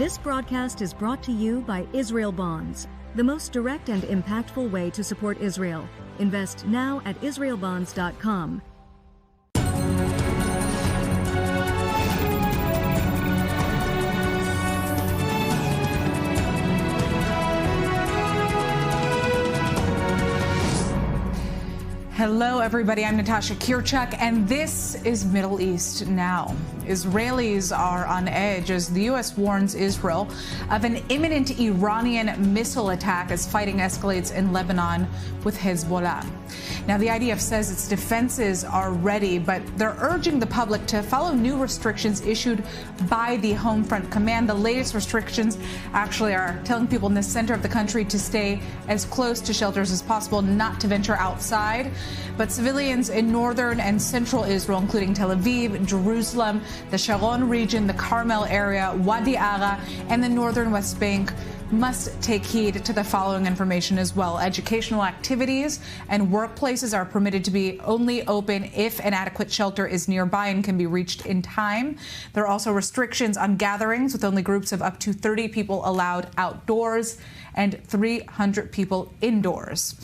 This broadcast is brought to you by Israel Bonds, the most direct and impactful way to support Israel. Invest now at israelbonds.com. Hello, everybody. I'm Natasha Kirchuk, and this is Middle East Now. Israelis are on edge as the U.S. warns Israel of an imminent Iranian missile attack as fighting escalates in Lebanon with Hezbollah. Now, the IDF says its defenses are ready, but they're urging the public to follow new restrictions issued by the Home Front Command. The latest restrictions actually are telling people in the center of the country to stay as close to shelters as possible, not to venture outside. But civilians in northern and central Israel, including Tel Aviv, Jerusalem, the Sharon region, the Carmel area, Wadi Ara, and the northern West Bank, must take heed to the following information as well. Educational activities and workplaces are permitted to be only open if an adequate shelter is nearby and can be reached in time. There are also restrictions on gatherings with only groups of up to 30 people allowed outdoors and 300 people indoors.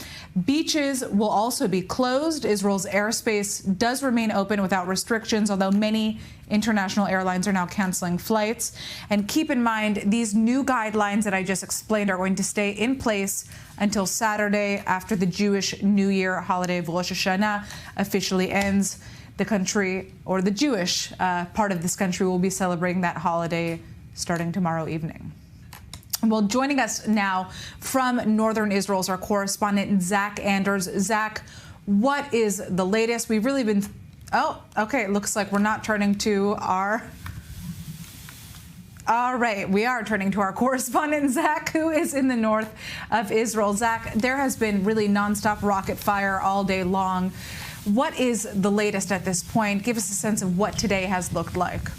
Beaches will also be closed. Israel's airspace does remain open without restrictions, although many international airlines are now canceling flights. And keep in mind, these new guidelines that I just explained are going to stay in place until Saturday after the Jewish New Year holiday of Rosh Hashanah officially ends. The country, or the Jewish part of this country, will be celebrating that holiday starting tomorrow evening. Well, joining us now from northern Israel is our correspondent, Zach Anders. Zach, what is the latest? We've really been... Oh, okay. It looks like we're not turning to our... All right. We are turning to our correspondent, Zach, who is in the north of Israel. Zach, there has been really nonstop rocket fire all day long. What is the latest at this point? Give us a sense of what today has looked like.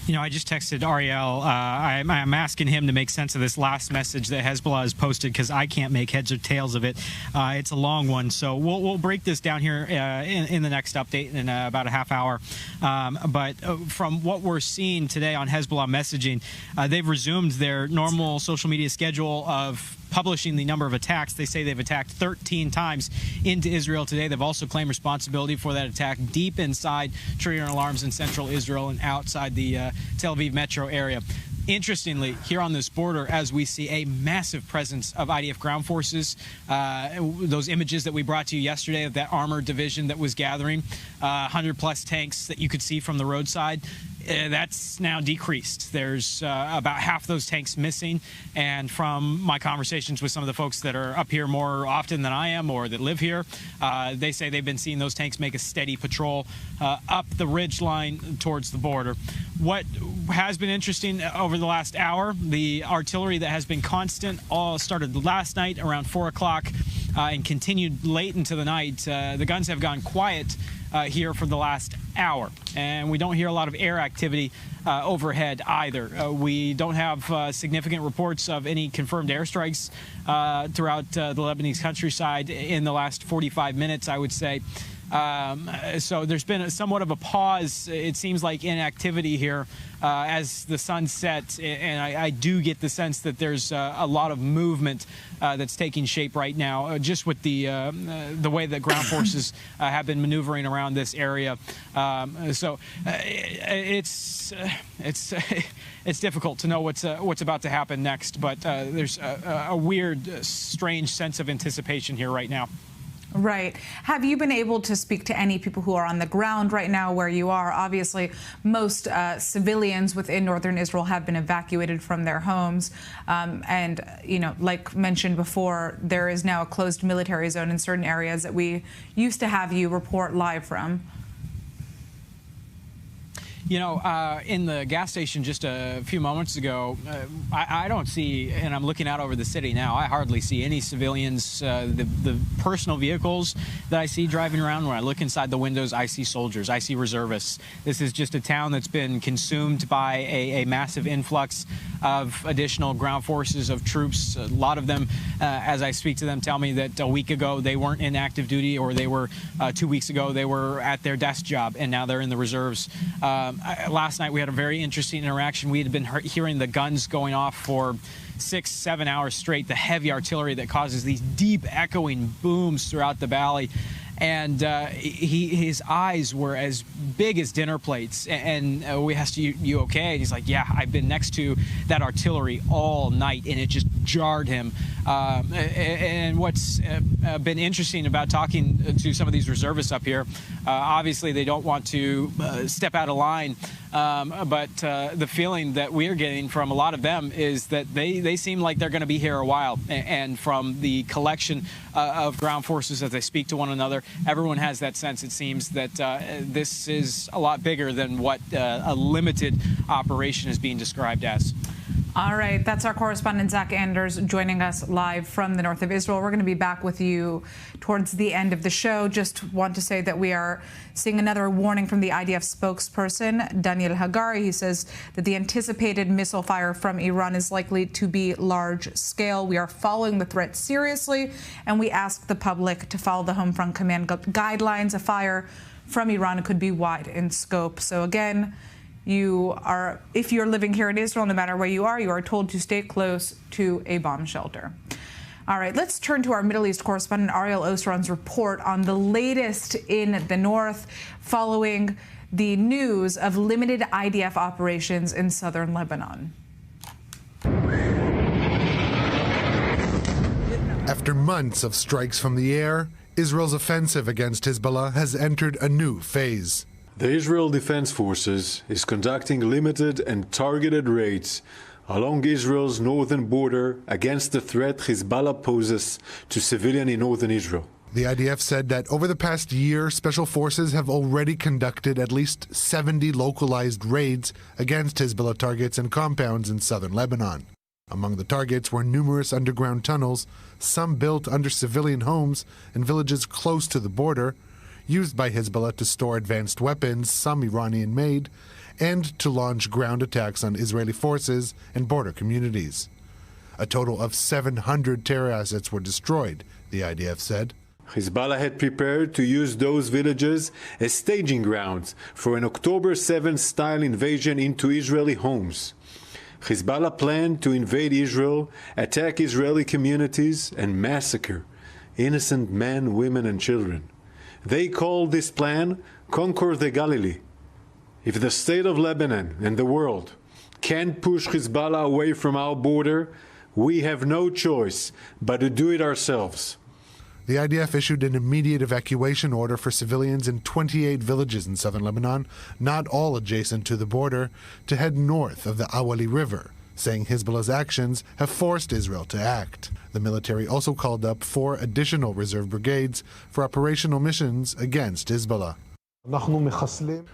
You know, I just texted Ariel. I'm asking him to make sense of this last message that Hezbollah has posted because I can't make heads or tails of it. It's a long one, so we'll break this down here in the next update in about a half hour. But from what we're seeing today on Hezbollah messaging, they've resumed their normal social media schedule of publishing the number of attacks. They say they've attacked 13 times into Israel today. They've also claimed responsibility for that attack deep inside triggering alarms in central Israel and outside the Tel Aviv metro area. Interestingly, here on this border, as we see a massive presence of IDF ground forces, those images that we brought to you yesterday of that armored division that was gathering, 100-plus tanks that you could see from the roadside, that's now decreased. There's about half those tanks missing. And from my conversations with some of the folks that are up here more often than I am or that live here, they say they've been seeing those tanks make a steady patrol up the ridge line towards the border. What has been interesting over the last hour, the artillery that has been constant all started last night around 4 o'clock and continued late into the night. The guns have gone quiet here for the last hour, and we don't hear a lot of air activity overhead either. We don't have significant reports of any confirmed airstrikes throughout the Lebanese countryside in the last 45 minutes, I would say. So there's been somewhat of a pause, it seems like, in activity here as the sun sets, and I do get the sense that there's a lot of movement that's taking shape right now, just with the way that ground forces have been maneuvering around this area. So it's difficult to know what's about to happen next, but there's a weird, strange sense of anticipation here right now. Right. Have you been able to speak to any people who are on the ground right now where you are? Obviously, most civilians within northern Israel have been evacuated from their homes. And, you know, like mentioned before, there is now a closed military zone in certain areas that we used to have you report live from. You know, in the gas station just a few moments ago, I don't see, and I'm looking out over the city now, I hardly see any civilians. The personal vehicles that I see driving around, when I look inside the windows, I see soldiers, I see reservists. This is just a town that's been consumed by a massive influx of additional ground forces of troops. A lot of them, as I speak to them, tell me that a week ago they weren't in active duty, or they were 2 weeks ago they were at their desk job, and now they're in the reserves. last night we had a very interesting interaction. We had been hearing the guns going off for 6-7 hours straight, the heavy artillery that causes these deep echoing booms throughout the valley. And his eyes were as big as dinner plates. And we asked, you okay? And he's like, yeah, I've been next to that artillery all night, and it just jarred him. And what's been interesting about talking to some of these reservists up here, obviously they don't want to step out of line, but the feeling that we're getting from a lot of them is that they seem like they're going to be here a while. And from the collection of ground forces as they speak to one another, everyone has that sense, it seems, that this is a lot bigger than what a limited operation is being described as. All right, that's our correspondent Zach Anders joining us live from the north of Israel. We're going to be back with you towards the end of the show. Just want to say that we are seeing another warning from the IDF spokesperson, Daniel Hagari. He says that the anticipated missile fire from Iran is likely to be large scale. We are following the threat seriously, and we ask the public to follow the Home Front Command guidelines. A fire from Iran could be wide in scope. So again, if you're living here in Israel, no matter where you are told to stay close to a bomb shelter. All right, let's turn to our Middle East correspondent Ariel Osran's report on the latest in the north following the news of limited IDF operations in southern Lebanon. After months of strikes from the air, Israel's offensive against Hezbollah has entered a new phase. The Israel Defense Forces is conducting limited and targeted raids along Israel's northern border against the threat Hezbollah poses to civilians in northern Israel. The IDF said that over the past year, special forces have already conducted at least 70 localized raids against Hezbollah targets and compounds in southern Lebanon. Among the targets were numerous underground tunnels, some built under civilian homes and villages close to the border, used by Hezbollah to store advanced weapons, some Iranian-made, and to launch ground attacks on Israeli forces and border communities. A total of 700 terror assets were destroyed, the IDF said. Hezbollah had prepared to use those villages as staging grounds for an October 7th-style invasion into Israeli homes. Hezbollah planned to invade Israel, attack Israeli communities, and massacre innocent men, women, and children. They called this plan Conquer the Galilee. If the state of Lebanon and the world can't push Hezbollah away from our border, we have no choice but to do it ourselves. The IDF issued an immediate evacuation order for civilians in 28 villages in southern Lebanon, not all adjacent to the border, to head north of the Awali River, saying Hezbollah's actions have forced Israel to act. The military also called up 4 additional reserve brigades for operational missions against Hezbollah.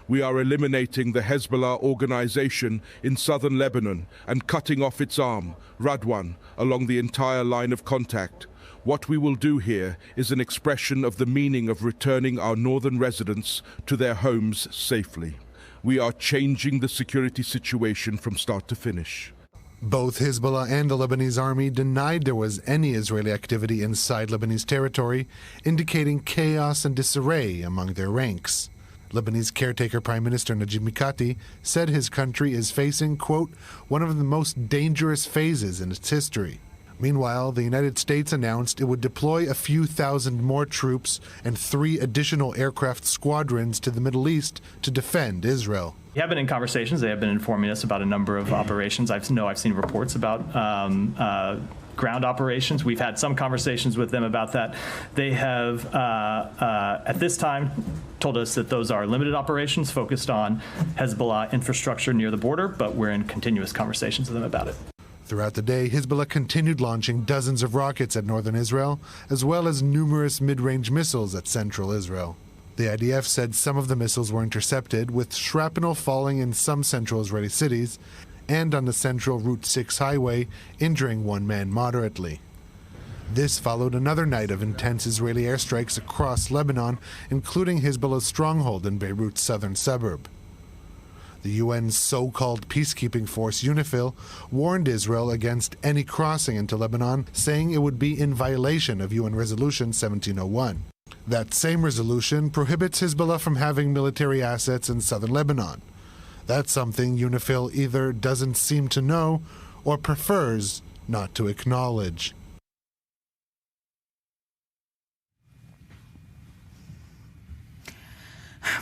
We are eliminating the Hezbollah organization in southern Lebanon and cutting off its arm, Radwan, along the entire line of contact. What we will do here is an expression of the meaning of returning our northern residents to their homes safely. We are changing the security situation from start to finish. Both Hezbollah and the Lebanese army denied there was any Israeli activity inside Lebanese territory, indicating chaos and disarray among their ranks. Lebanese caretaker Prime Minister Najib Mikati said his country is facing, quote, one of the most dangerous phases in its history. Meanwhile, the United States announced it would deploy a few thousand more troops and 3 additional aircraft squadrons to the Middle East to defend Israel. We have been in conversations. They have been informing us about a number of operations. I've seen reports about ground operations. We've had some conversations with them about that. They have, at this time, told us that those are limited operations focused on Hezbollah infrastructure near the border, but we're in continuous conversations with them about it. Throughout the day, Hezbollah continued launching dozens of rockets at northern Israel, as well as numerous mid-range missiles at central Israel. The IDF said some of the missiles were intercepted, with shrapnel falling in some central Israeli cities and on the central Route 6 highway, injuring one man moderately. This followed another night of intense Israeli airstrikes across Lebanon, including Hezbollah's stronghold in Beirut's southern suburb. The UN's so-called peacekeeping force, UNIFIL, warned Israel against any crossing into Lebanon, saying it would be in violation of UN Resolution 1701. That same resolution prohibits Hezbollah from having military assets in southern Lebanon. That's something UNIFIL either doesn't seem to know or prefers not to acknowledge.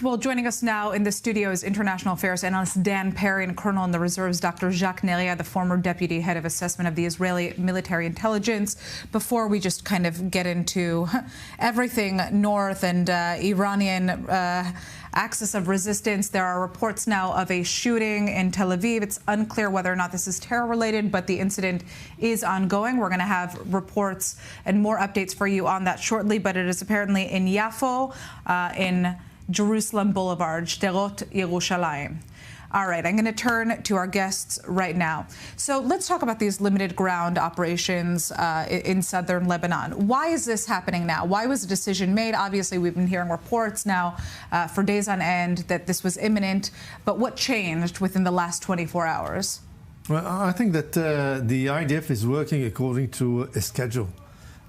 Well, joining us now in the studio is international affairs analyst Dan Perry and Colonel in the Reserves Dr. Jacques Neria, the former deputy head of assessment of the Israeli military intelligence. Before we just kind of get into everything north and Iranian axis of resistance, there are reports now of a shooting in Tel Aviv. It's unclear whether or not this is terror-related, but the incident is ongoing. We're going to have reports and more updates for you on that shortly, but it is apparently in Yafo, in Jerusalem Boulevard, Sderot Yerushalayim. All right, I'm going to turn to our guests right now. So let's talk about these limited ground operations in southern Lebanon. Why is this happening now? Why was the decision made? Obviously, we've been hearing reports now for days on end that this was imminent. But what changed within the last 24 hours? Well, I think that the IDF is working according to a schedule.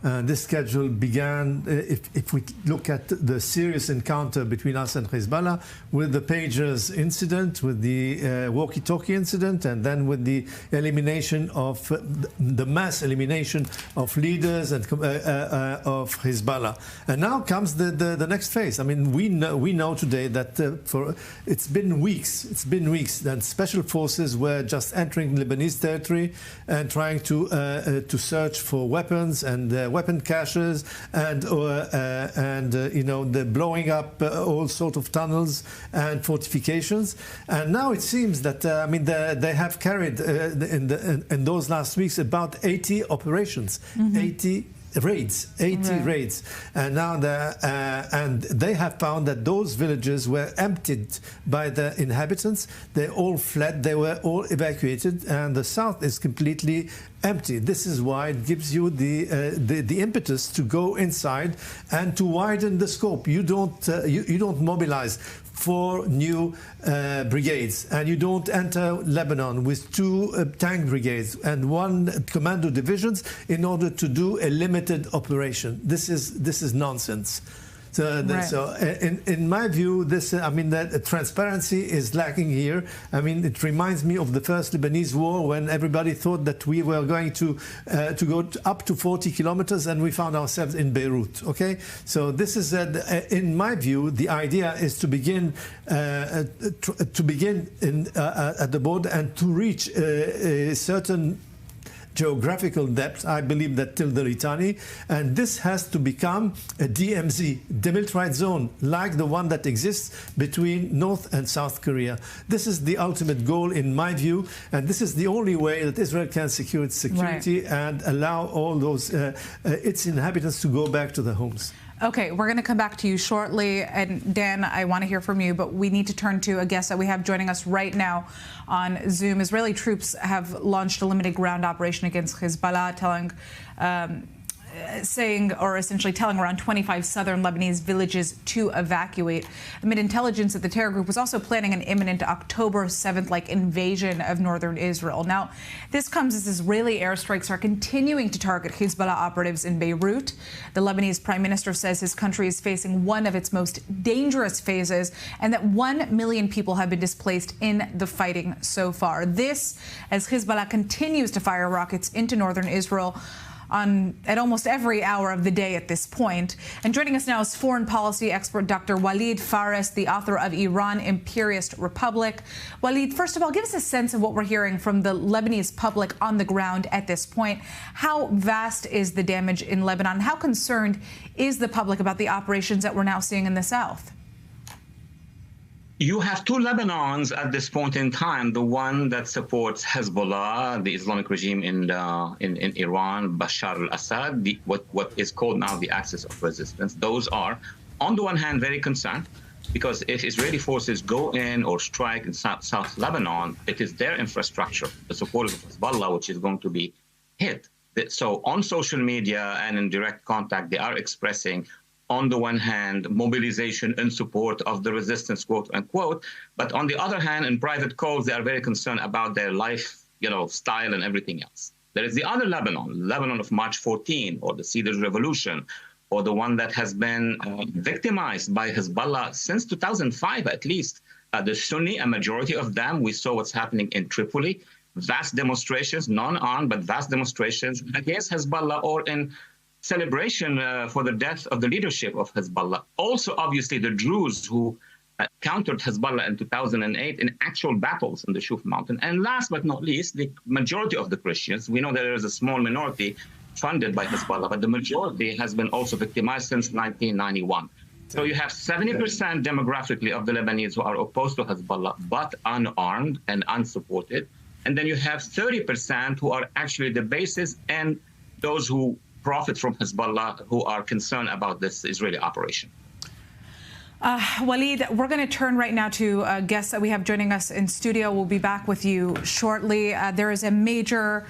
This schedule began, if we look at the serious encounter between us and Hezbollah, with the pagers incident, with the walkie-talkie incident, and then with the elimination of the mass elimination of leaders and of Hezbollah. And now comes the next phase. I mean, we know today that it's been weeks that special forces were just entering Lebanese territory and trying to search for weapons and weapon caches and the blowing up all sort of tunnels and fortifications. And now it seems that they have carried in those last weeks about 80 operations, 80 raids, and now and they have found that those villages were emptied by the inhabitants. They all fled, they were all evacuated, and the south is completely empty. This is why it gives you the impetus to go inside and to widen the scope. You don't mobilize 4 new brigades, and you don't enter Lebanon with 2 tank brigades and 1 commando divisions in order to do a limited operation. This is nonsense. So in my view, that transparency is lacking here. I mean, it reminds me of the first Lebanese war, when everybody thought that we were going to go up to 40 kilometers, and we found ourselves in Beirut. Okay, so this is, in my view, the idea is to begin at the border and to reach a certain geographical depth, I believe that till the Litani, and this has to become a DMZ, demilitarized zone, like the one that exists between North and South Korea. This is the ultimate goal, in my view, and this is the only way that Israel can secure its security and allow all those its inhabitants to go back to their homes. Okay, we're going to come back to you shortly. And Dan, I want to hear from you, but we need to turn to a guest that we have joining us right now on Zoom. Israeli troops have launched a limited ground operation against Hezbollah, essentially telling around 25 southern Lebanese villages to evacuate, amid intelligence that the terror group was also planning an imminent October 7th-like invasion of northern Israel. Now, this comes as Israeli airstrikes are continuing to target Hezbollah operatives in Beirut. The Lebanese prime minister says his country is facing one of its most dangerous phases, and that 1 million people have been displaced in the fighting so far. This, as Hezbollah continues to fire rockets into northern Israel at almost every hour of the day at this point. And joining us now is foreign policy expert Dr. Walid Fares, the author of Iran, Imperialist Republic. Walid, first of all, give us a sense of what we're hearing from the Lebanese public on the ground at this point. How vast is the damage in Lebanon? How concerned is the public about the operations that we're now seeing in the south? You have 2 Lebanons at this point in time, the one that supports Hezbollah, the Islamic regime in Iran, Bashar al-Assad, what is called now the axis of resistance. Those are, on the one hand, very concerned, because if Israeli forces go in or strike in South Lebanon, it is their infrastructure, the supporters of Hezbollah, which is going to be hit. So on social media and in direct contact, they are expressing, on the one hand, mobilization in support of the resistance, quote unquote, but on the other hand, in private calls, they are very concerned about their life, style and everything else. There is the other Lebanon of March 14, or the Cedars Revolution, or the one that has been victimized by Hezbollah since 2005 at least, the Sunni, a majority of them. We saw what's happening in Tripoli. Vast demonstrations, non-armed, but vast demonstrations against Hezbollah or in celebration for the death of the leadership of Hezbollah. Also, obviously, the Druze who countered Hezbollah in 2008 in actual battles in the Shuf Mountain. And last but not least, the majority of the Christians. We know that there is a small minority funded by Hezbollah, but the majority has been also victimized since 1991. So you have 70% demographically of the Lebanese who are opposed to Hezbollah, but unarmed and unsupported. And then you have 30% who are actually the basis and those who profit from Hezbollah who are concerned about this Israeli operation. Walid, we're going to turn right now to guests that we have joining us in studio. We'll be back with you shortly. There is a major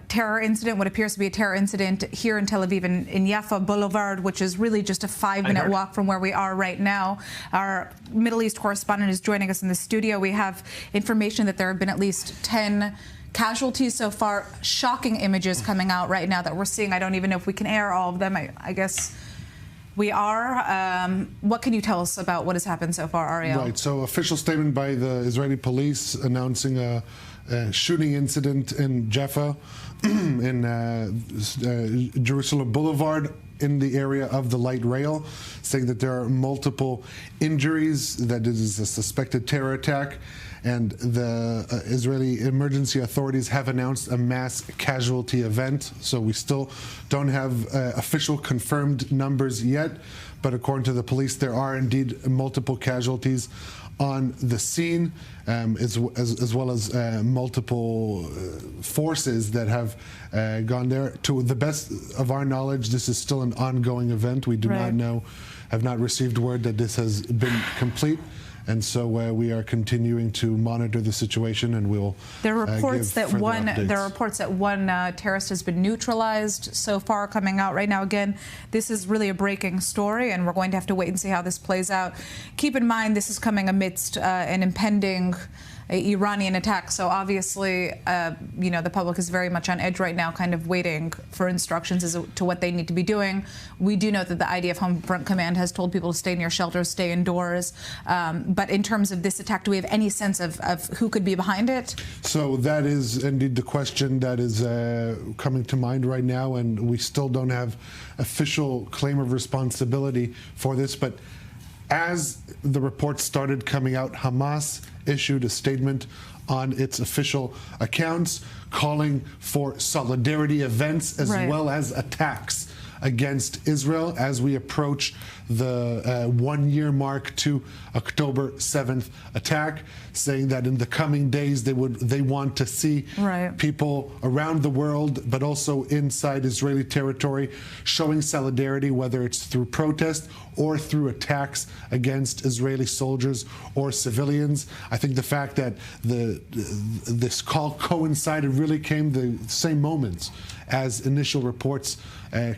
terror incident, what appears to be a terror incident here in Tel Aviv in Yafa Boulevard, which is really just a 5-minute walk from where we are right now. Our Middle East correspondent is joining us in the studio. We have information that there have been at least 10 casualties so far. Shocking images coming out right now that we're seeing. I don't even know if we can air all of them. I guess we are. What can you tell us about what has happened so far, Ariel? Right. So, official statement by the Israeli police announcing a shooting incident in Jaffa, in Jerusalem Boulevard, in the area of the light rail, saying that there are multiple injuries, that it is a suspected terror attack. And the Israeli emergency authorities have announced a mass casualty event. So we still don't have official confirmed numbers yet. But according to the police, there are indeed multiple casualties on the scene, as well as multiple forces that have gone there. To the best of our knowledge, this is still an ongoing event. We do not know, have not received word that this has been complete. And so we are continuing to monitor the situation, and we'll there are reports give that one updates. There are reports that one terrorist has been neutralized so far, coming out right now. Again, this is really a breaking story, and we're going to have to wait and see how this plays out. Keep in mind, this is coming amidst an impending Iranian attack. So obviously, you know, the public is very much on edge right now, kind of waiting for instructions as to what they need to be doing. We do know that the IDF Home Front Command has told people to stay near shelters, stay indoors. But in terms of this attack, do we have any sense of who could be behind it? So that is indeed the question that is coming to mind right now, and we still don't have official claim of responsibility for this. But as the reports started coming out, Hamas issued a statement on its official accounts calling for solidarity events as well as attacks against Israel as we approach the 1-year mark to October 7th attack, saying that in the coming days they want to see people around the world, but also inside Israeli territory, showing solidarity, whether it's through protest or through attacks against Israeli soldiers or civilians. I think the fact that this call coincided really came the same moments as initial reports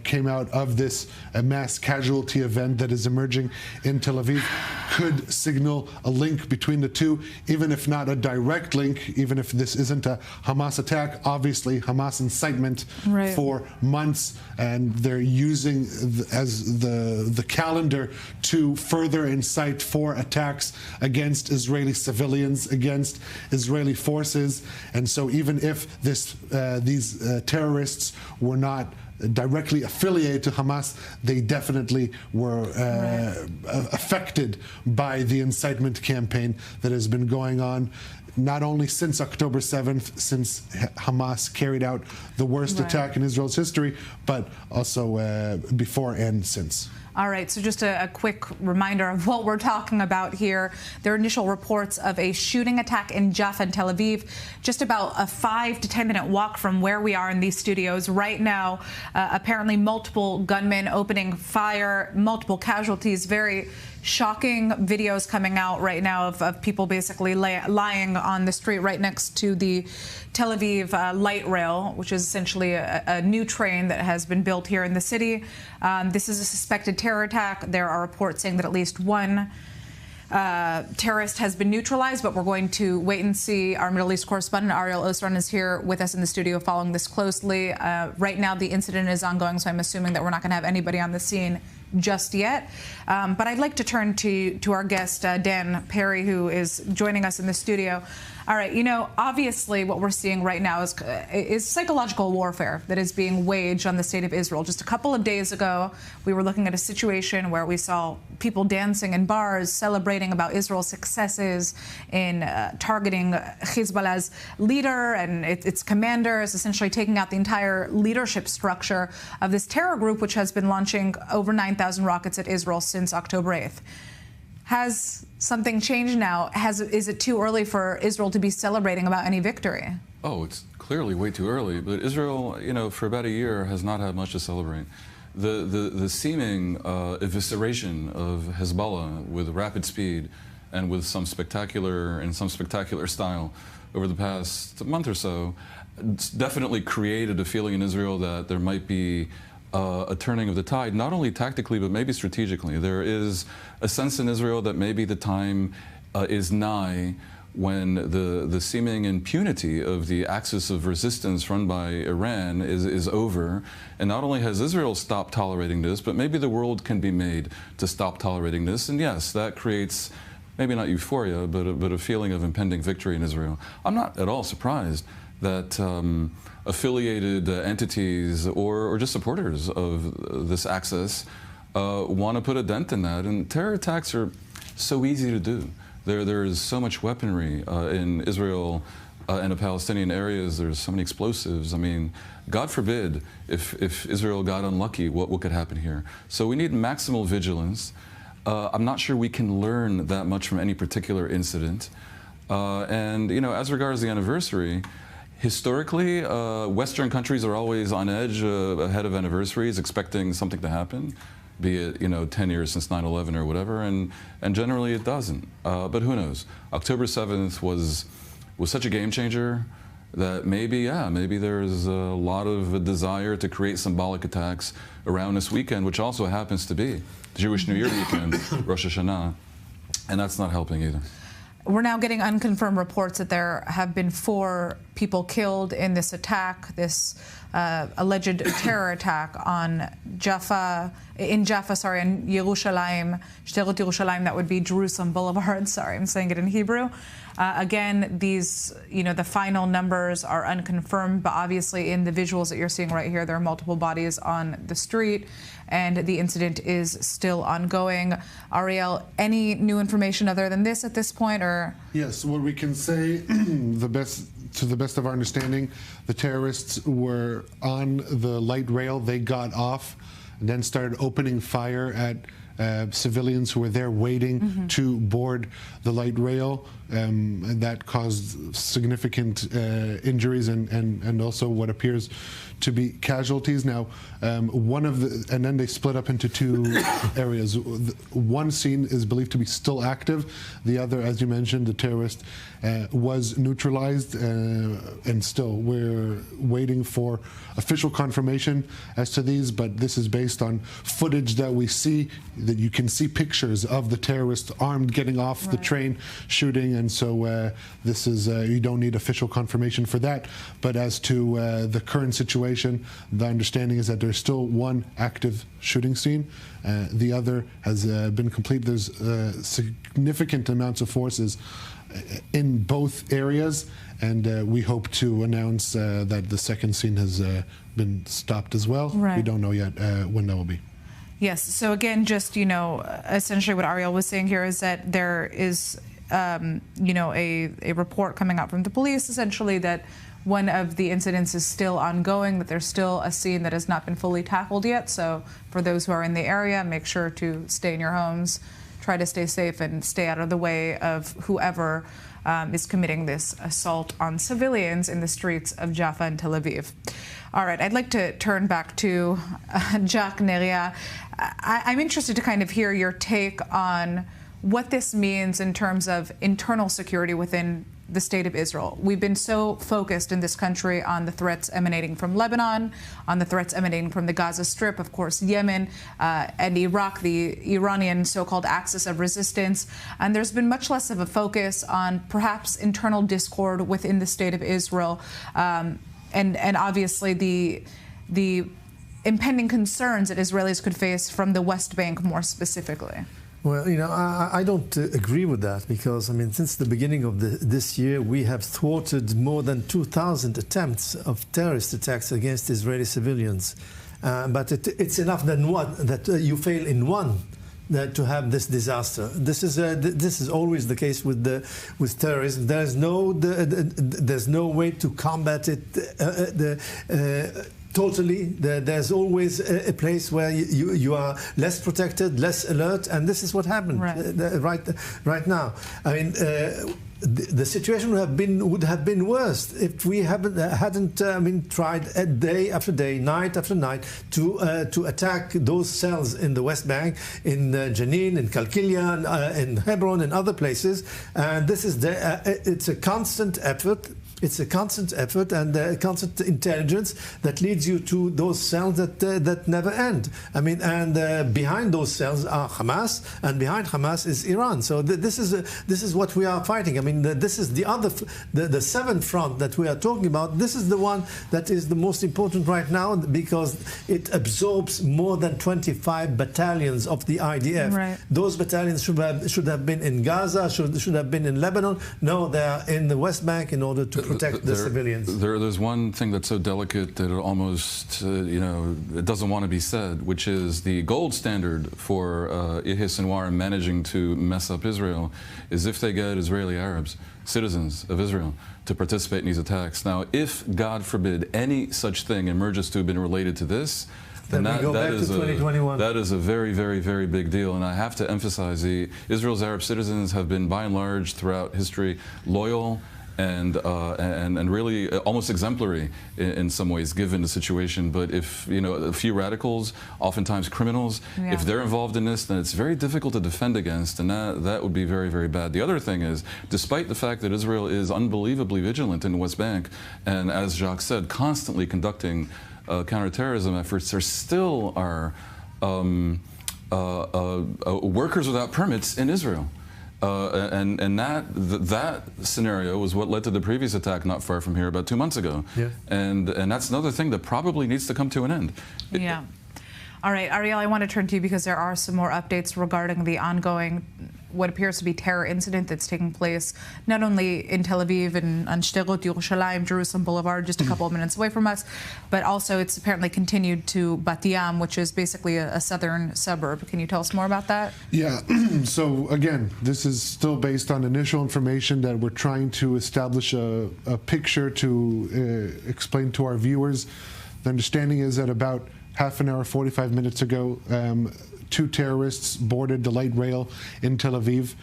came out of this mass casualty event that is emerging in Tel Aviv could signal a link between the two, even if not a direct link, even if this isn't a Hamas attack. Obviously, Hamas incitement for months, and they're using as the calendar to further incite for attacks against Israeli civilians, against Israeli forces. And so even if these terrorists were not directly affiliated to Hamas, they definitely were affected by the incitement campaign that has been going on not only since October 7th, since Hamas carried out the worst attack in Israel's history, but also before and since. All right, so just a quick reminder of what we're talking about here. There are initial reports of a shooting attack in Jaffa and Tel Aviv, just about a 5 to 10 minute walk from where we are in these studios right now. Apparently multiple gunmen opening fire, multiple casualties, very shocking videos coming out right now of people basically lying on the street right next to the Tel Aviv light rail, which is essentially a new train that has been built here in the city. This is a suspected terror attack. There are reports saying that at least one terrorist has been neutralized, but we're going to wait and see. Our Middle East correspondent, Ariel Osran, is here with us in the studio following this closely. Right now, the incident is ongoing, so I'm assuming that we're not going to have anybody on the scene just yet. But I'd like to turn to our guest, Dan Perry, who is joining us in the studio. All right, obviously what we're seeing right now is psychological warfare that is being waged on the state of Israel. Just a couple of days ago, we were looking at a situation where we saw people dancing in bars, celebrating about Israel's successes in targeting Hezbollah's leader and its commanders, essentially taking out the entire leadership structure of this terror group, which has been launching over 9,000 rockets at Israel since October 8th. Has something changed now? Is it too early for Israel to be celebrating about any victory? Oh, it's clearly way too early. But Israel, for about a year has not had much to celebrate. The seeming evisceration of Hezbollah with rapid speed and with some spectacular style over the past month or so definitely created a feeling in Israel that there might be a turning of the tide, not only tactically, but maybe strategically. There is a sense in Israel that maybe the time is nigh when the seeming impunity of the axis of resistance run by Iran is over. And not only has Israel stopped tolerating this, but maybe the world can be made to stop tolerating this. And yes, that creates maybe not euphoria, but a feeling of impending victory in Israel. I'm not at all surprised that affiliated entities or just supporters of this axis want to put a dent in that. And terror attacks are so easy to do. There is so much weaponry in Israel and the Palestinian areas. There's so many explosives. I mean, God forbid if Israel got unlucky, what could happen here? So we need maximal vigilance. I'm not sure we can learn that much from any particular incident. And as regards the anniversary, historically, Western countries are always on edge ahead of anniversaries, expecting something to happen, be it 10 years since 9/11 or whatever, and generally it doesn't. But who knows? October 7th was such a game changer that maybe there's a lot of desire to create symbolic attacks around this weekend, which also happens to be the Jewish New Year weekend, Rosh Hashanah, and that's not helping either. We're now getting unconfirmed reports that there have been 4 people killed in this attack, this alleged terror attack on Jaffa, and Yerushalayim, Sderot Yerushalayim, that would be Jerusalem Boulevard. Sorry, I'm saying it in Hebrew. Again, these, the final numbers are unconfirmed, but obviously in the visuals that you're seeing right here, there are multiple bodies on the street, and the incident is still ongoing. Ariel, any new information other than this at this point, or? Yes, what we can say, to the best of our understanding, the terrorists were on the light rail. They got off and then started opening fire at civilians who were there waiting to board the light rail, and that caused significant injuries and also what appears to be casualties. Now, and then they split up into 2 areas. One scene is believed to be still active. The other, as you mentioned, the terrorist was neutralized, and still we're waiting for official confirmation as to these, but this is based on footage that we see, that you can see pictures of the terrorist armed getting off the train, shooting, and so this is, you don't need official confirmation for that. But as to the current situation, the understanding is that there's still 1 active shooting scene. The other has been complete. There's significant amounts of forces in both areas, and we hope to announce that the second scene has been stopped as well. Right. We don't know yet when that will be. Yes. So again, just essentially what Ariel was saying here is that there is a report coming out from the police, essentially that one of the incidents is still ongoing, that there's still a scene that has not been fully tackled yet. So for those who are in the area, make sure to stay in your homes, try to stay safe, and stay out of the way of whoever is committing this assault on civilians in the streets of Jaffa and Tel Aviv. All right, I'd like to turn back to Jacques Neria. I'm interested to kind of hear your take on what this means in terms of internal security within the state of Israel. We've been so focused in this country on the threats emanating from Lebanon, on the threats emanating from the Gaza Strip, of course, Yemen, and Iraq, the Iranian so-called axis of resistance. And there's been much less of a focus on perhaps internal discord within the state of Israel. And obviously the impending concerns that Israelis could face from the West Bank more specifically? Well, I don't agree with that because, since the beginning of this year, we have thwarted more than 2,000 attempts of terrorist attacks against Israeli civilians. But it's enough that you fail in one to have this disaster. This is always the case with terrorism. There's no way to combat it. Totally. There's always a place where you are less protected, less alert, and this is what happened right now. The situation would have been worse if we hadn't tried day after day, night after night to attack those cells in the West Bank, in Jenin, in Kalkilia, in Hebron, and other places. And this is it's a constant effort. It's a constant effort and a constant intelligence that leads you to those cells that never end. And behind those cells are Hamas, and behind Hamas is Iran. So this is what we are fighting. This is the seventh front that we are talking about. This is the one that is the most important right now because it absorbs more than 25 battalions of the IDF. Right. Those battalions should have been in Gaza, should have been in Lebanon. No, they are in the West Bank in order to protect the civilians. There's one thing that's so delicate that it almost, it doesn't want to be said, which is the gold standard for Yahya Sinwar managing to mess up Israel is if they get Israeli Arabs, citizens of Israel, to participate in these attacks. Now, if, God forbid, any such thing emerges to have been related to this, then that is a very, very, very big deal. And I have to emphasize, Israel's Arab citizens have been, by and large, throughout history, loyal and really almost exemplary in some ways, given the situation. But if a few radicals, oftentimes criminals, if they're involved in this, then it's very difficult to defend against, and that would be very, very bad. The other thing is, despite the fact that Israel is unbelievably vigilant in the West Bank, and as Jacques said, constantly conducting counterterrorism efforts, there still are workers without permits in Israel. And that scenario was what led to the previous attack not far from here about 2 months ago. Yeah. And that's another thing that probably needs to come to an end. Yeah. All right, Ariel, I want to turn to you because there are some more updates regarding the ongoing, what appears to be terror incident that's taking place not only in Tel Aviv and on Sderot, Yerushalayim, Jerusalem Boulevard, just a couple of minutes away from us, but also it's apparently continued to Bat Yam, which is basically a southern suburb. Can you tell us more about that? Yeah, so again, this is still based on initial information that we're trying to establish a picture to explain to our viewers. The understanding is that about half an hour, 45 minutes ago, 2 terrorists boarded the light rail in Tel Aviv.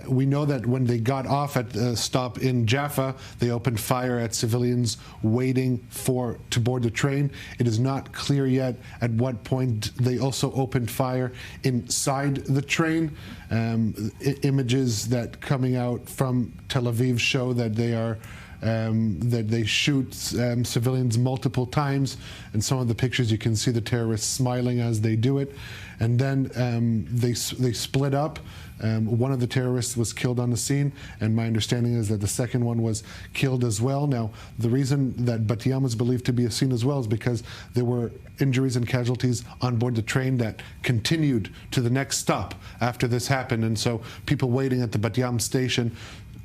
We know that when they got off at the stop in Jaffa, they opened fire at civilians waiting to board the train. It is not clear yet at what point they also opened fire inside the train. Images that coming out from Tel Aviv show that they are that they shoot civilians multiple times. In some of the pictures you can see the terrorists smiling as they do it. And then they split up. One of the terrorists was killed on the scene, and my understanding is that the second one was killed as well. Now, the reason that Bat Yam was believed to be a scene as well is because there were injuries and casualties on board the train that continued to the next stop after this happened. And so people waiting at the Bat Yam station,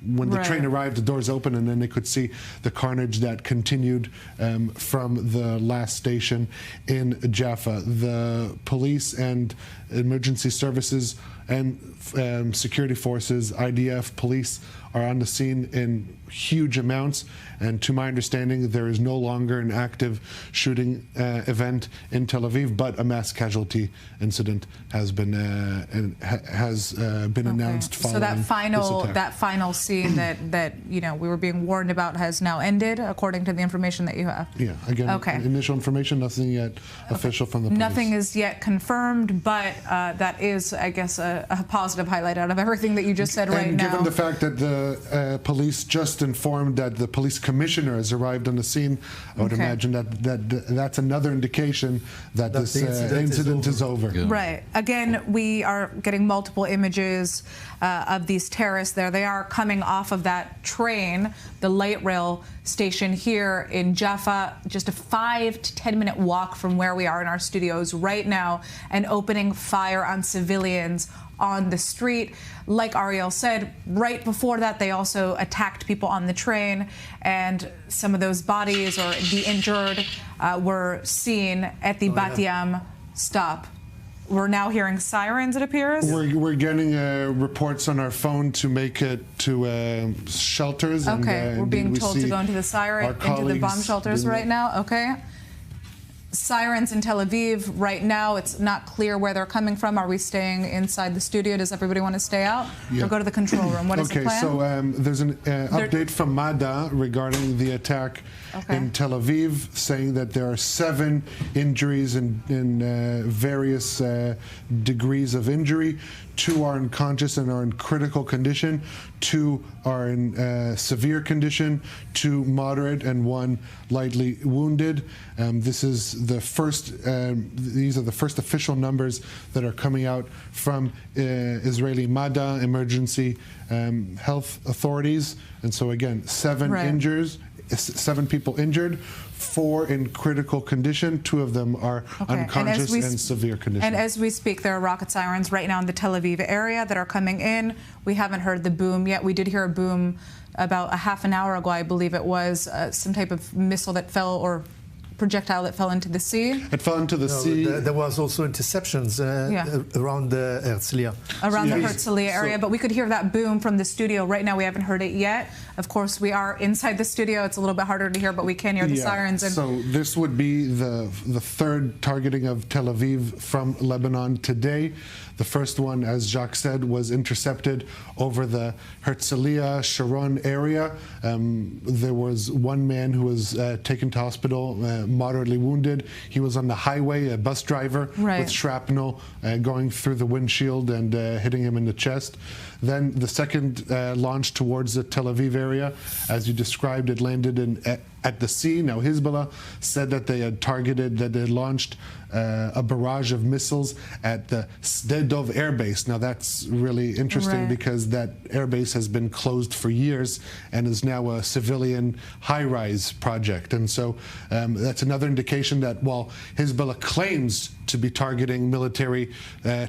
when the train arrived, the doors opened, and then they could see the carnage that continued from the last station in Jaffa. The police and emergency services and security forces, IDF, police, are on the scene in huge amounts. And to my understanding, there is no longer an active shooting event in Tel Aviv, but a mass casualty incident has been announced following so that final scene that we were being warned about has now ended, according to the information that you have. Yeah. Again, initial information, nothing yet official from the police. Nothing is yet confirmed, but that is, I guess, a positive highlight out of everything that you just said right now. And given the fact that the police just informed that the police commissioner has arrived on the scene. I would imagine that's another indication that this incident is over. Yeah. Right. Again, we are getting multiple images of these terrorists there. They are coming off of that train, the light rail station here in Jaffa, just a 5 to 10 minute walk from where we are in our studios right now, and opening fire on civilians on the street. Like Ariel said, right before that, they also attacked people on the train, and some of those bodies or the injured were seen at the Bat Yam stop. We're now hearing sirens, it appears. We're getting reports on our phone to make it to shelters. Okay, and, we're being told to go into the bomb shelters right now. Okay. Sirens in Tel Aviv right now. It's not clear where they're coming from. Are we staying inside the studio? Does everybody want to stay out? Or go to the control room? What is the plan? Okay, so there's an update from Madda regarding the attack in Tel Aviv, saying that there are 7 injuries in various degrees of injury. 2 are unconscious and are in critical condition. 2 are in severe condition. 2 moderate, and 1 lightly wounded. This is the first. These are the first official numbers that are coming out from Israeli Madda, emergency health authorities. And so again, 7 injuries. 7 people injured, 4 in critical condition. 2 of them are unconscious and severe condition. And as we speak, there are rocket sirens right now in the Tel Aviv area that are coming in. We haven't heard the boom yet. We did hear a boom about a half an hour ago, I believe it was, some type of missile that fell, or projectile that fell into the sea. It fell into the sea. There was also interceptions around the Herzliya. Around the Herzliya area, but we could hear that boom from the studio. Right now we haven't heard it yet. Of course, we are inside the studio. It's a little bit harder to hear, but we can hear the sirens. And so this would be the 3rd targeting of Tel Aviv from Lebanon today. The first one, as Jacques said, was intercepted over the Herzliya Sharon area. There was 1 man who was taken to hospital, moderately wounded. He was on the highway, a bus driver, with shrapnel going through the windshield and hitting him in the chest. Then the second launch towards the Tel Aviv area, as you described, it landed at the sea. Now Hezbollah said that they had launched a barrage of missiles at the Sde Dov air base. Now that's really interesting because that airbase has been closed for years and is now a civilian high-rise project. And so that's another indication that while Hezbollah claims to be targeting military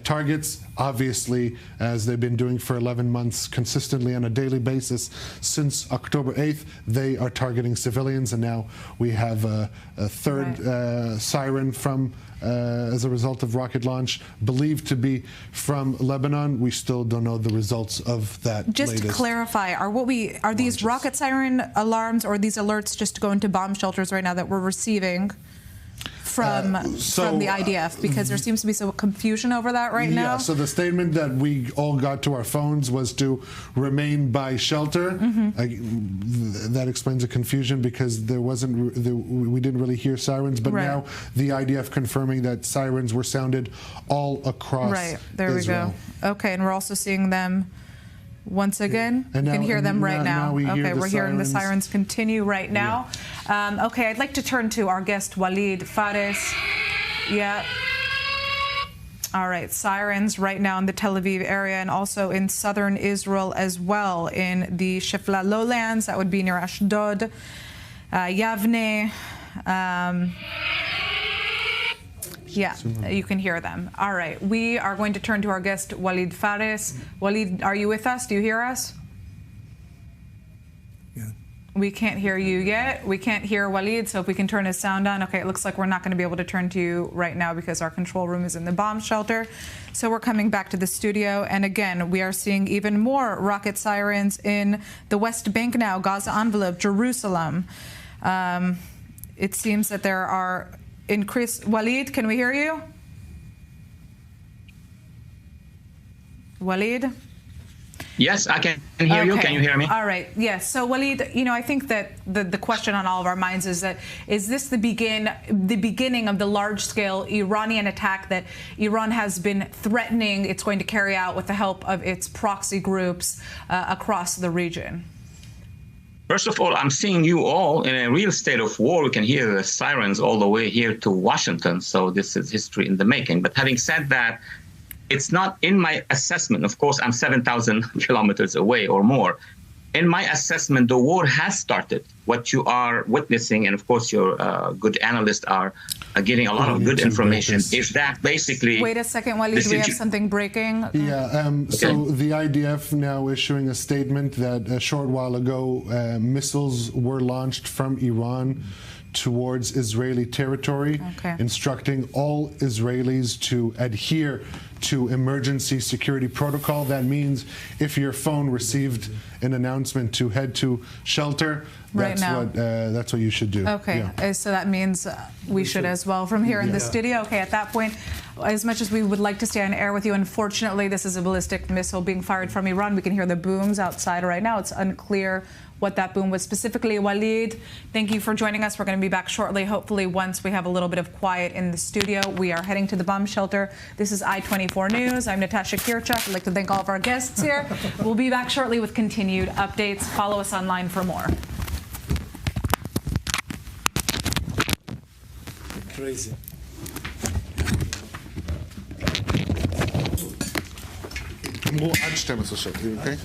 targets, obviously, as they've been doing for 11 months consistently on a daily basis since October 8th, they are targeting civilians. And now we have a third siren from as a result of rocket launch, believed to be from Lebanon. We still don't know the results of that. Just to clarify, are these rocket siren alarms or these alerts just to go into bomb shelters right now that we're receiving from the IDF? Because there seems to be some confusion over that right now. Yeah, so the statement that we all got to our phones was to remain by shelter. That explains the confusion because we didn't really hear sirens, but now the IDF confirming that sirens were sounded all across Israel. We go. Okay, and we're also seeing them once again. You can hear them right now. Okay, we're hearing the sirens continue right now. Okay, I'd like to turn to our guest, Walid Fares. All right, sirens right now in the Tel Aviv area and also in southern Israel as well, in the Shefla lowlands. That would be near Ashdod, Yavne. You can hear them. All right, we are going to turn to our guest, Walid Fares. Walid, are you with us? Do you hear us? Yeah. We can't hear you yet. We can't hear Walid, so if we can turn his sound on. Okay, it looks like we're not going to be able to turn to you right now because our control room is in the bomb shelter. So we're coming back to the studio, and again, we are seeing even more rocket sirens in the West Bank now, Gaza envelope, Jerusalem. It seems that there are increased. Walid, can we hear you? Yes, I can hear you. Can you hear me? All right. Yes. So, Walid, I think that the question on all of our minds is this the beginning of the large-scale Iranian attack that Iran has been threatening it's going to carry out with the help of its proxy groups across the region? First of all, I'm seeing you all in a real state of war. We can hear the sirens all the way here to Washington. So this is history in the making. But having said that, it's not in my assessment. Of course, I'm 7,000 kilometers away or more. In my assessment, the war has started. What you are witnessing, and of course, your good analysts are getting a lot of good information, is that basically... Wait a second, Walid, we have something breaking. Yeah, so the IDF now issuing a statement that a short while ago, missiles were launched from Iran towards Israeli territory, instructing all Israelis to adhere to emergency security protocol. That means if your phone received an announcement to head to shelter, that's what you should do. Okay, so that means we should as well from here in the studio. Okay, at that point, as much as we would like to stay on air with you, unfortunately, this is a ballistic missile being fired from Iran. We can hear the booms outside right now. It's unclear what that boom was specifically. Walid, thank you for joining us. We're going to be back shortly, hopefully once we have a little bit of quiet in the studio. We are heading to the bomb shelter. This is I-24 News. I'm Natasha Kirchak. I'd like to thank all of our guests here. We'll be back shortly with continued updates. Follow us online for more. Crazy. עד 12 שעות, אוקיי?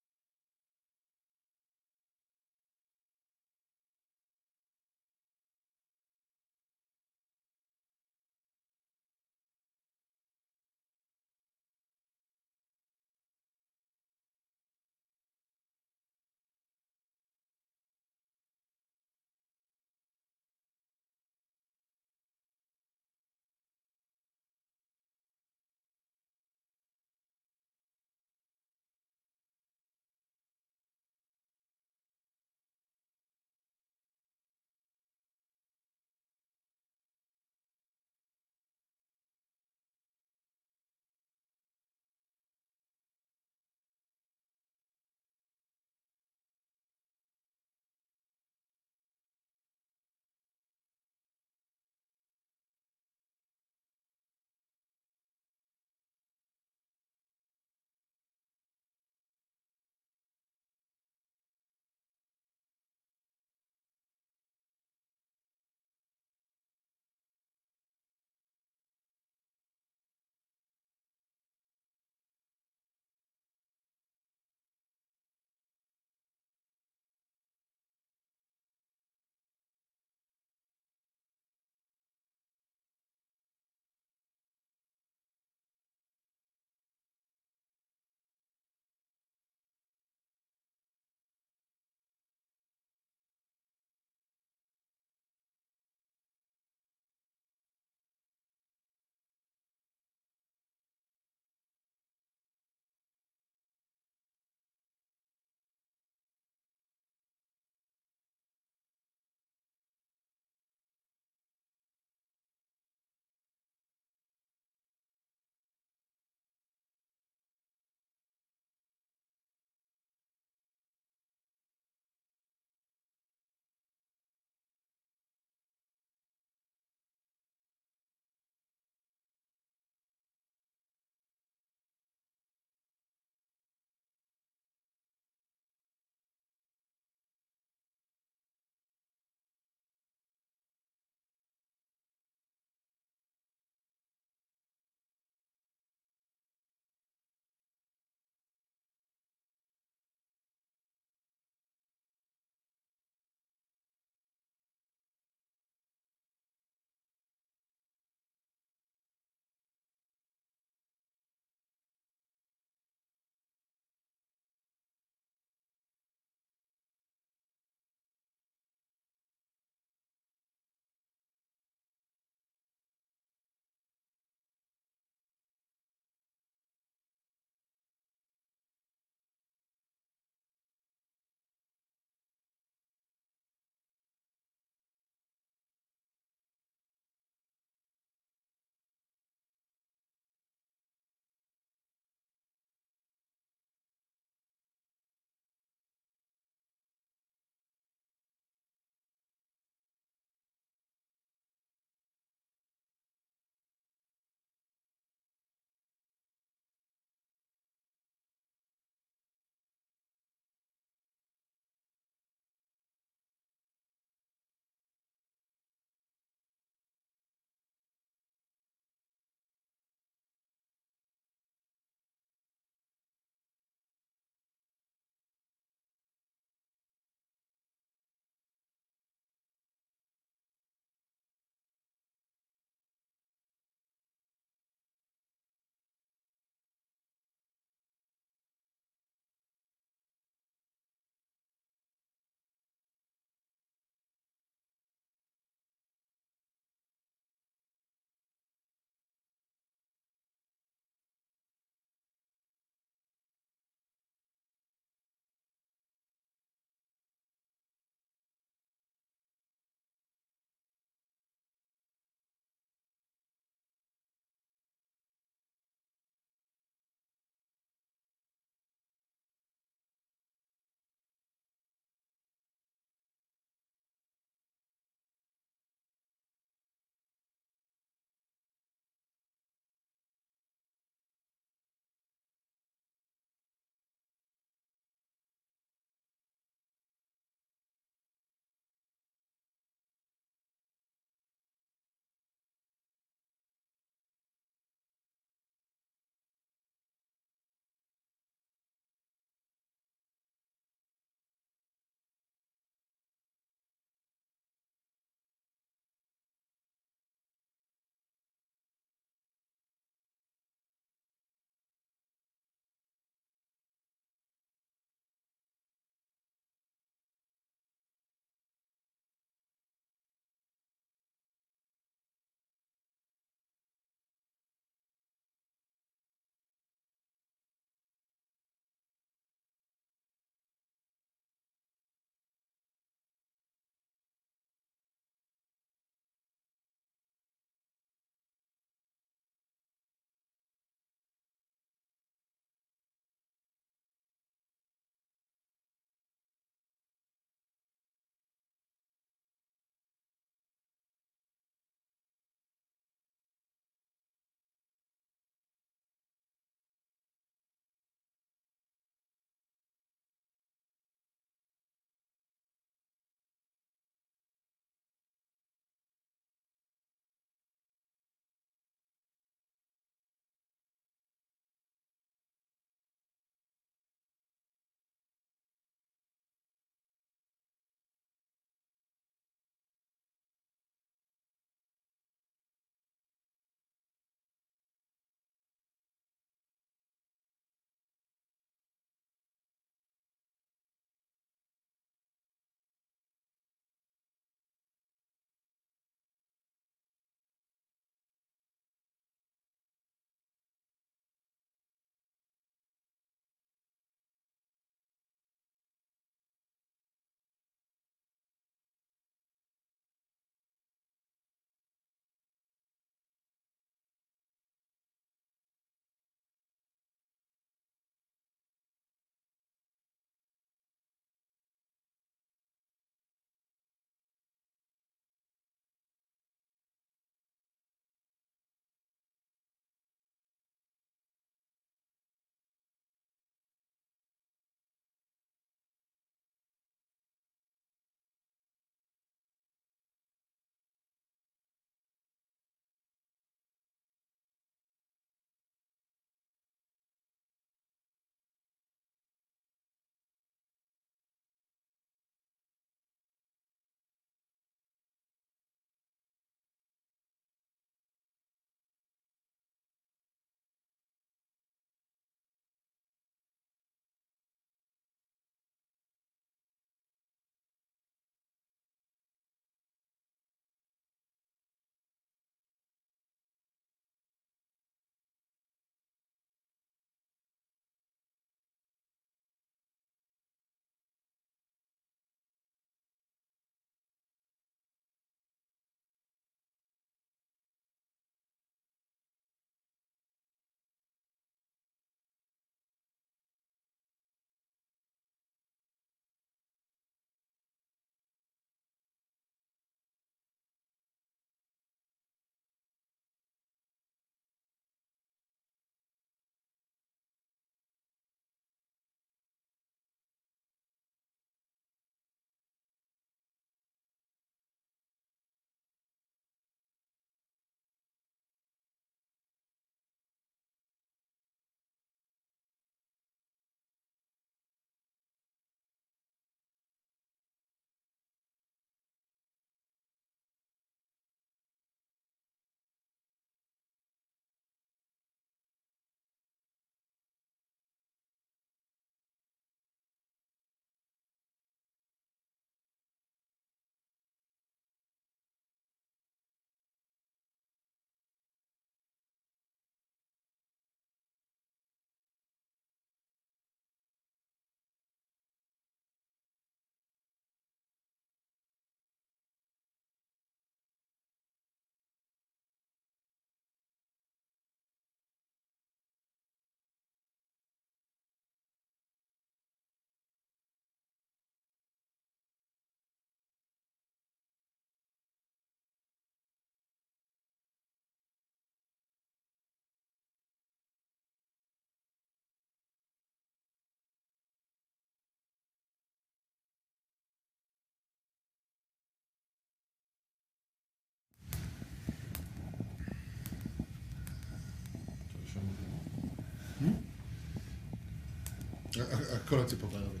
הכל הציפור בערבית.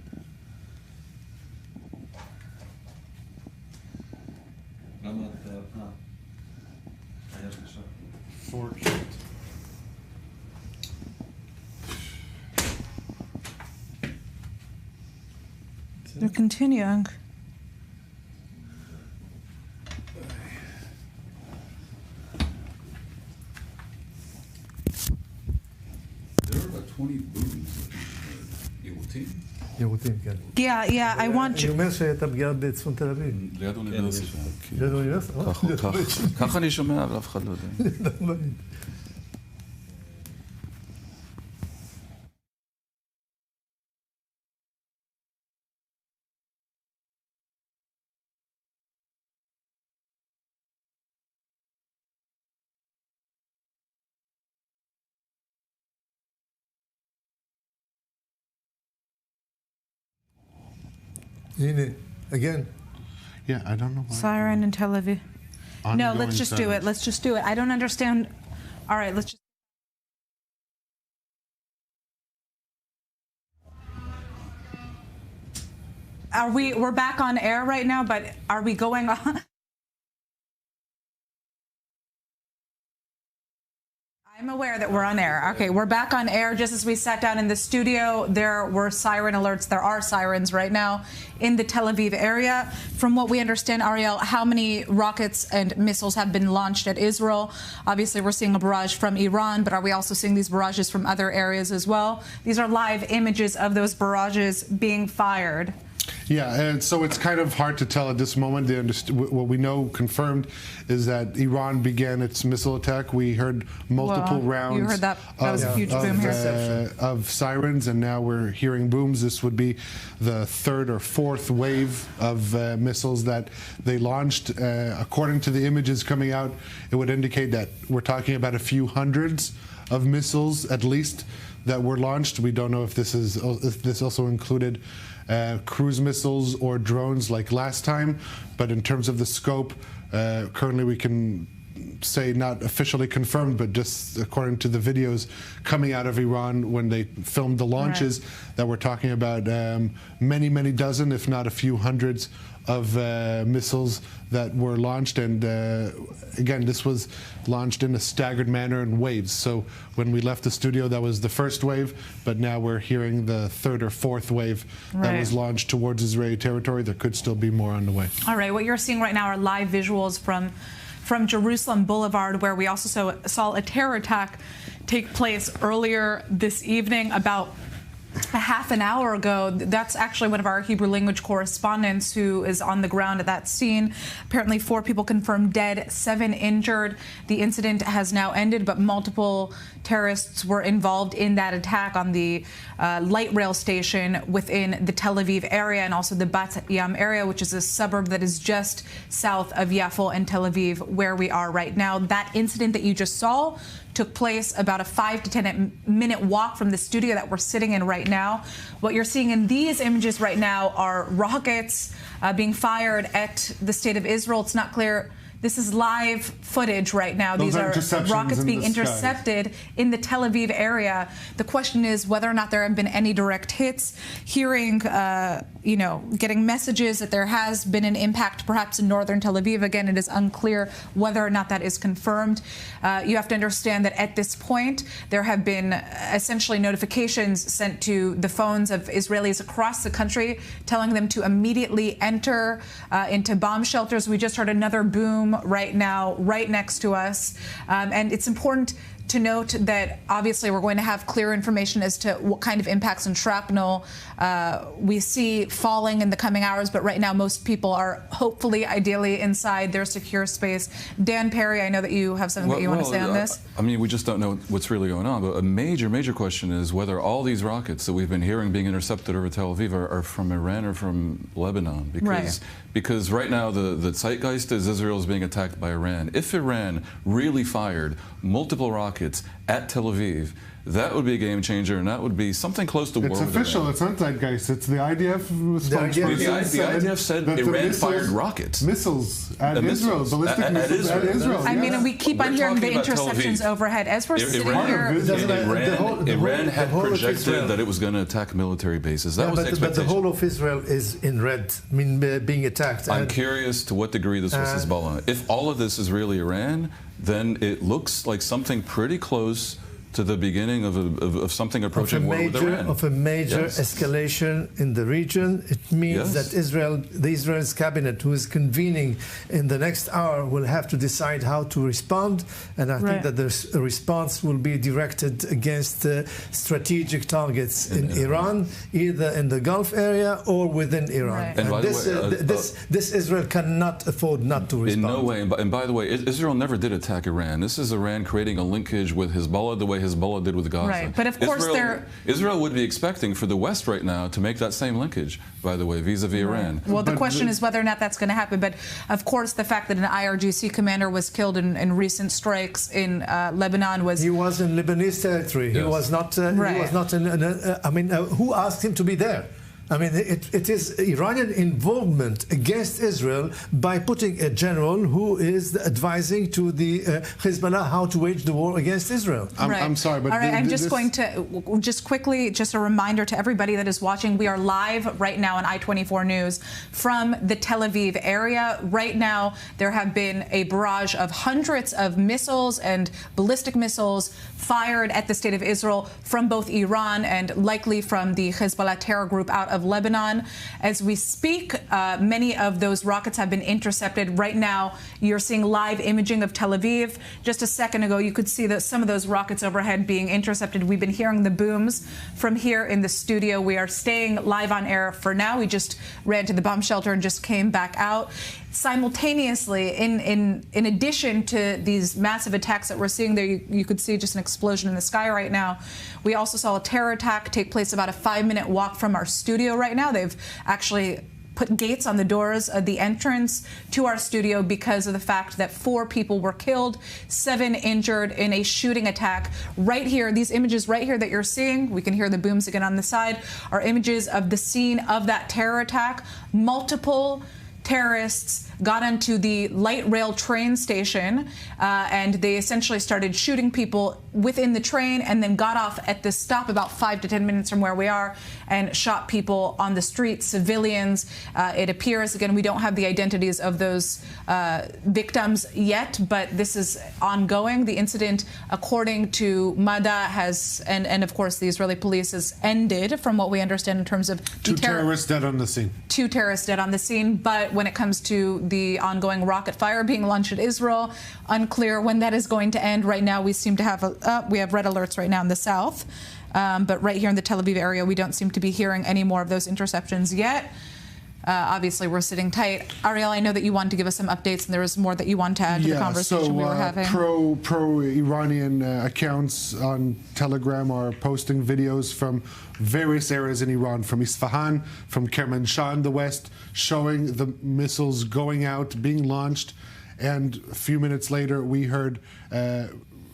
למה אתה... היה בבקשה. Fortunate. They're continuing. There are about 20 booms. יירוטים? יירוטים, כן. Yeah, I want אני you... אומר שהייתה פגיעה בצפון תל אביב. ליד אוניברסיטה. ליד האוניברסיטה? ככה אני שומע, אבל אף אחד לא יודע. הנה, again. Yeah, I don't know why. Siren in Tel Aviv. No, Ongoing let's just do it. sirens. Let's just do it. I don't understand. All right, let's just... We're back on air right now, but are we going on? I'm aware that we're on air. Okay, we're back on air. Just as we sat down in the studio, there were siren alerts. There are sirens right now in the Tel Aviv area. From what we understand, Ariel, how many rockets and missiles have been launched at Israel? Obviously, we're seeing a barrage from Iran, but are we also seeing these barrages from other areas as well? These are live images of those barrages being fired. Yeah, and so it's kind of hard to tell at this moment. What we know confirmed is that Iran began its missile attack. We heard multiple rounds. You heard that. That was a huge boom here. Of sirens, and now we're hearing booms. This would be the third or fourth wave of missiles that they launched. According to the images coming out, it would indicate that we're talking about a few hundreds of missiles at least that were launched. We don't know if this also included cruise missiles or drones like last time, but in terms of the scope, currently we can say not officially confirmed, but just according to the videos coming out of Iran when they filmed the launches, that we're talking about many dozen, if not a few hundreds of missiles that were launched. And again, this was launched in a staggered manner in waves. So when we left the studio, that was the first wave, but now we're hearing the third or fourth wave that was launched towards Israeli territory. There could still be more on the way. All right, what you're seeing right now are live visuals from Jerusalem Boulevard, where we also saw a terror attack take place earlier this evening, about a half an hour ago. That's actually one of our Hebrew language correspondents who is on the ground at that scene. Apparently 4 people confirmed dead, 7 injured. The incident has now ended, but multiple terrorists were involved in that attack on the light rail station within the Tel Aviv area and also the Bat Yam area, which is a suburb that is just south of Yafo and Tel Aviv, where we are right now. That incident that you just saw took place about a 5 to 10 minute walk from the studio that we're sitting in right now. What you're seeing in these images right now are rockets being fired at the state of Israel. It's not clear. This is live footage right now. These are rockets being intercepted in the Tel Aviv area. The question is whether or not there have been any direct hits. Hearing, getting messages that there has been an impact perhaps in northern Tel Aviv. Again, it is unclear whether or not that is confirmed. You have to understand that at this point, there have been essentially notifications sent to the phones of Israelis across the country telling them to immediately enter into bomb shelters. We just heard another boom right now, right next to us. And it's important to note that obviously we're going to have clear information as to what kind of impacts and shrapnel we see falling in the coming hours. But right now, most people are hopefully, ideally, inside their secure space. Dan Perry, I know that you have something that you want to say on this. I mean, we just don't know what's really going on. But a major question is whether all these rockets that we've been hearing being intercepted over Tel Aviv are from Iran or from Lebanon. Because right now the zeitgeist is Israel is being attacked by Iran. If Iran really fired multiple rockets at Tel Aviv, that would be a game changer, and that would be something close to war. It's official. It's not zeitgeist. It's the IDF spokesperson. The IDF said Iran fired rockets. Missiles at Israel. Ballistic missiles at Israel. I mean, and we keep on hearing the interceptions overhead. As we're sitting here... Iran had projected that it was going to attack military bases. That was the expectation. But the whole of Israel is in red, I mean, being attacked. I'm curious to what degree this was Hezbollah. If all of this is really Iran, then it looks like something pretty close to the beginning of something approaching war with Iran. Of a major escalation in the region. It means that the Israel's cabinet, who is convening in the next hour, will have to decide how to respond. And I think that the response will be directed against strategic targets in Iran, either in the Gulf area or within Iran. And by the way, this Israel cannot afford not to respond. In no way. And by the way, Israel never did attack Iran. This is Iran creating a linkage with Hezbollah the way Hezbollah did with Gaza. Right, but of course Israel would be expecting for the West right now to make that same linkage, by the way, vis-a-vis Iran. Well, the question is whether or not that's going to happen. But of course, the fact that an IRGC commander was killed in recent strikes in Lebanon was... He was in Lebanese territory. He was not. He was not in. I mean, who asked him to be there? I mean, it is Iranian involvement against Israel by putting a general who is advising to the Hezbollah how to wage the war against Israel. I'm sorry, but... All right, I'm just going to, just quickly, just a reminder to everybody that is watching, we are live right now on I-24 News from the Tel Aviv area. Right now, there have been a barrage of hundreds of missiles and ballistic missiles fired at the state of Israel from both Iran and likely from the Hezbollah terror group out of Lebanon. As we speak, many of those rockets have been intercepted. Right now, you're seeing live imaging of Tel Aviv. Just a second ago, you could see that some of those rockets overhead being intercepted. We've been hearing the booms from here in the studio. We are staying live on air for now. We just ran to the bomb shelter and just came back out. Simultaneously, in addition to these massive attacks that we're seeing there, you could see just an explosion in the sky right now. We also saw a terror attack take place about a 5-minute walk from our studio right now. They've actually put gates on the doors of the entrance to our studio because of the fact that 4 people were killed, 7 injured in a shooting attack. Right here, these images right here that you're seeing, we can hear the booms again on the side, are images of the scene of that terror attack. Multiple terrorists got onto the light rail train station and they essentially started shooting people within the train and then got off at this stop about 5 to 10 minutes from where we are and shot people on the street, civilians. It appears, again, we don't have the identities of those victims yet, but this is ongoing. The incident, according to Mada, has, and of course the Israeli police, has ended, from what we understand, in terms of 2 terrorists dead on the scene. 2 terrorists dead on the scene, but when it comes to the ongoing rocket fire being launched at Israel, unclear when that is going to end. Right now, we seem to have we have red alerts right now in the south, but right here in the Tel Aviv area, we don't seem to be hearing any more of those interceptions yet. Obviously, we're sitting tight. Ariel, I know that you wanted to give us some updates, and there was more that you want to add to the conversation we were having. Pro-Iranian accounts on Telegram are posting videos from various areas in Iran, from Isfahan, from Kermanshah in the west, showing the missiles going out, being launched. And a few minutes later, we heard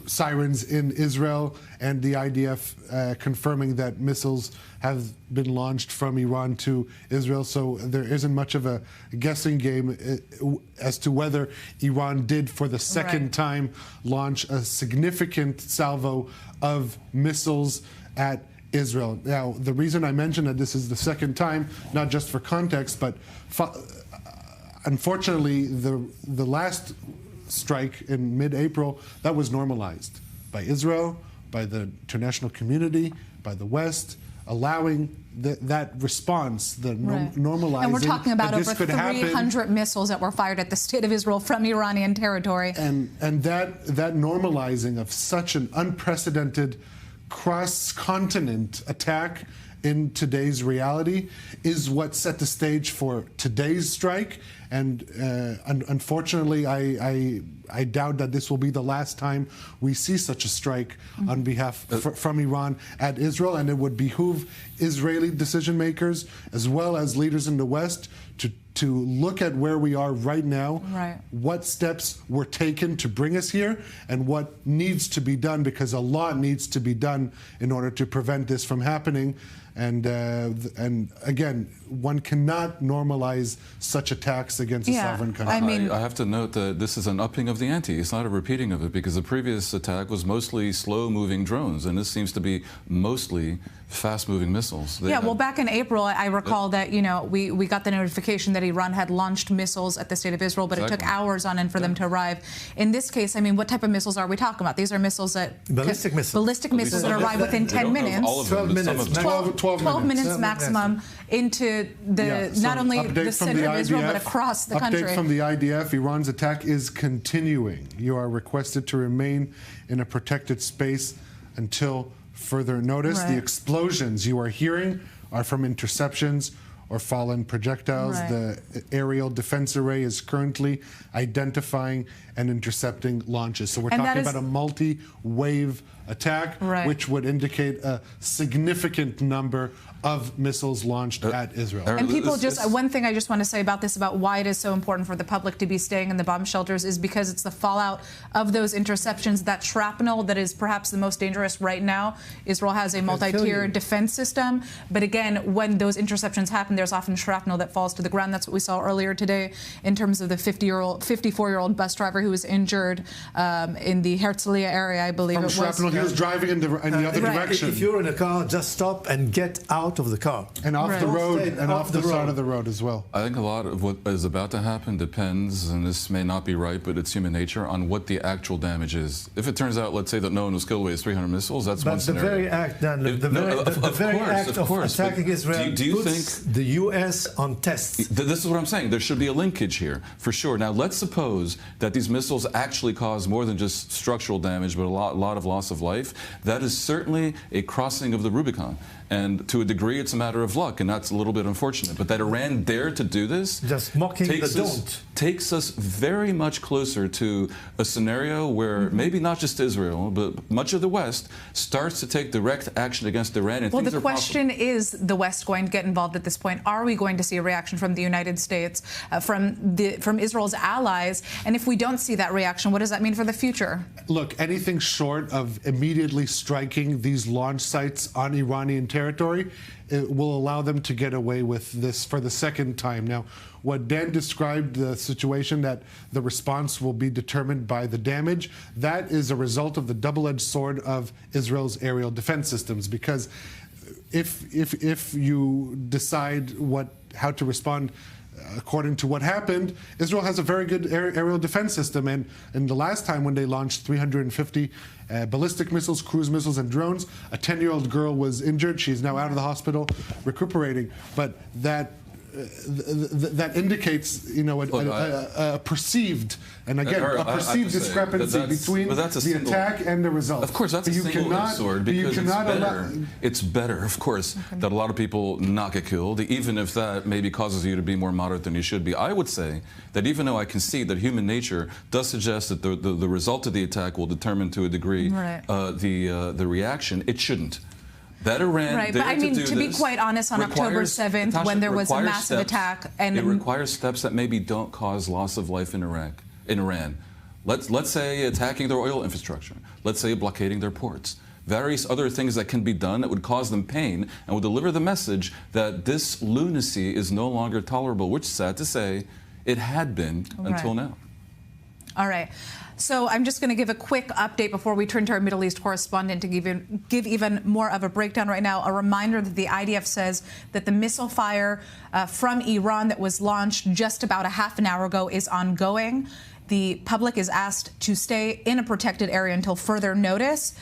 sirens in Israel and the IDF confirming that missiles have been launched from Iran to Israel. So there isn't much of a guessing game as to whether Iran did, for the second time, launch a significant salvo of missiles at Israel. Now, the reason I mention that this is the second time, not just for context, but unfortunately, the last strike in mid-April, that was normalized by Israel, by the international community, by the West, allowing that response, the normalizing. And we're talking about over 300 happen. missiles that were fired at the state of Israel from Iranian territory. And that normalizing of such an unprecedented cross-continent attack in today's reality is what set the stage for today's strike. And unfortunately, I doubt that this will be the last time we see such a strike on behalf from Iran at Israel. And it would behoove Israeli decision makers as well as leaders in the West to to look at where we are right now, Right. what steps were taken to bring us here, and what needs to be done, because a lot needs to be done in order to prevent this from happening. And again, one cannot normalize such attacks against a sovereign country. I have to note that this is an upping of the ante. It's not a repeating of it, because the previous attack was mostly slow-moving drones, and this seems to be mostly fast-moving missiles. Well, back in April, I recall that, we got the notification that Iran had launched missiles at the state of Israel, but it took hours on end for them to arrive. In this case, what type of missiles are we talking about? These are missiles that... Ballistic missiles. Ballistic missiles that arrive within 10 minutes. All of them, 12 minutes maximum into not only the center of Israel, but across the country. Update from the IDF, Iran's attack is continuing. You are requested to remain in a protected space until further notice. Right. The explosions you are hearing are from interceptions or fallen projectiles. Right. The aerial defense array is currently identifying and intercepting launches. So we're talking about a multi-wave attack, which would indicate a significant number of missiles launched at Israel. And people one thing I just want to say about this, about why it is so important for the public to be staying in the bomb shelters, is because it's the fallout of those interceptions, that shrapnel that is perhaps the most dangerous right now. Israel has a multi-tier defense system, but again, when those interceptions happen, there's often shrapnel that falls to the ground. That's what we saw earlier today in terms of the 54-year-old bus driver who was injured in the Herzliya area, I believe it was. Shrapnel, he was driving in the other direction. If you're in a car, just stop and get out of the car. And off the road, and off the side of the road as well. I think a lot of what is about to happen depends, and this may not be right, but it's human nature, on what the actual damage is. If it turns out, let's say, that no one was killed with 300 missiles, that's one scenario. But the very act, Dan, the very act of attacking Israel do you puts think the U.S. on tests. This is what I'm saying. There should be a linkage here, for sure. Now, let's suppose that these missiles actually cause more than just structural damage, but a lot of loss of life. That is certainly a crossing of the Rubicon. And to a degree, it's a matter of luck, and that's a little bit unfortunate. But that Iran dared to do this just mocking takes us very much closer to a scenario where maybe not just Israel, but much of the West starts to take direct action against Iran. And well, the question is the West going to get involved at this point? Are we going to see a reaction from the United States, from Israel's allies? And if we don't see that reaction, what does that mean for the future? Look, anything short of immediately striking these launch sites on Iranian territory, it will allow them to get away with this for the second time. Now, what Dan described, the situation that the response will be determined by the damage, that is a result of the double-edged sword of Israel's aerial defense systems. Because if you decide how to respond according to what happened, Israel has a very good aerial defense system. And the last time when they launched 350 ballistic missiles, cruise missiles, and drones, a 10-year-old girl was injured. She's now out of the hospital recuperating. But that indicates, a perceived, and again, a perceived discrepancy between the attack and the result. Of course, that's a single-edged sword, because it's better, of course, that a lot of people not get killed, even if that maybe causes you to be more moderate than you should be. I would say that even though I can see that human nature does suggest that the result of the attack will determine to a degree the reaction, it shouldn't. That Iran but I mean, to be quite honest, on October 7th, when there was a massive attack, and it requires steps that maybe don't cause loss of life in Iran. Let's say attacking their oil infrastructure. Let's say blockading their ports. Various other things that can be done that would cause them pain and would deliver the message that this lunacy is no longer tolerable, which, sad to say, it had been until now. All right. So I'm just going to give a quick update before we turn to our Middle East correspondent to give even more of a breakdown right now. A reminder that the IDF says that the missile fire from Iran that was launched just about a half an hour ago is ongoing. The public is asked to stay in a protected area until further notice.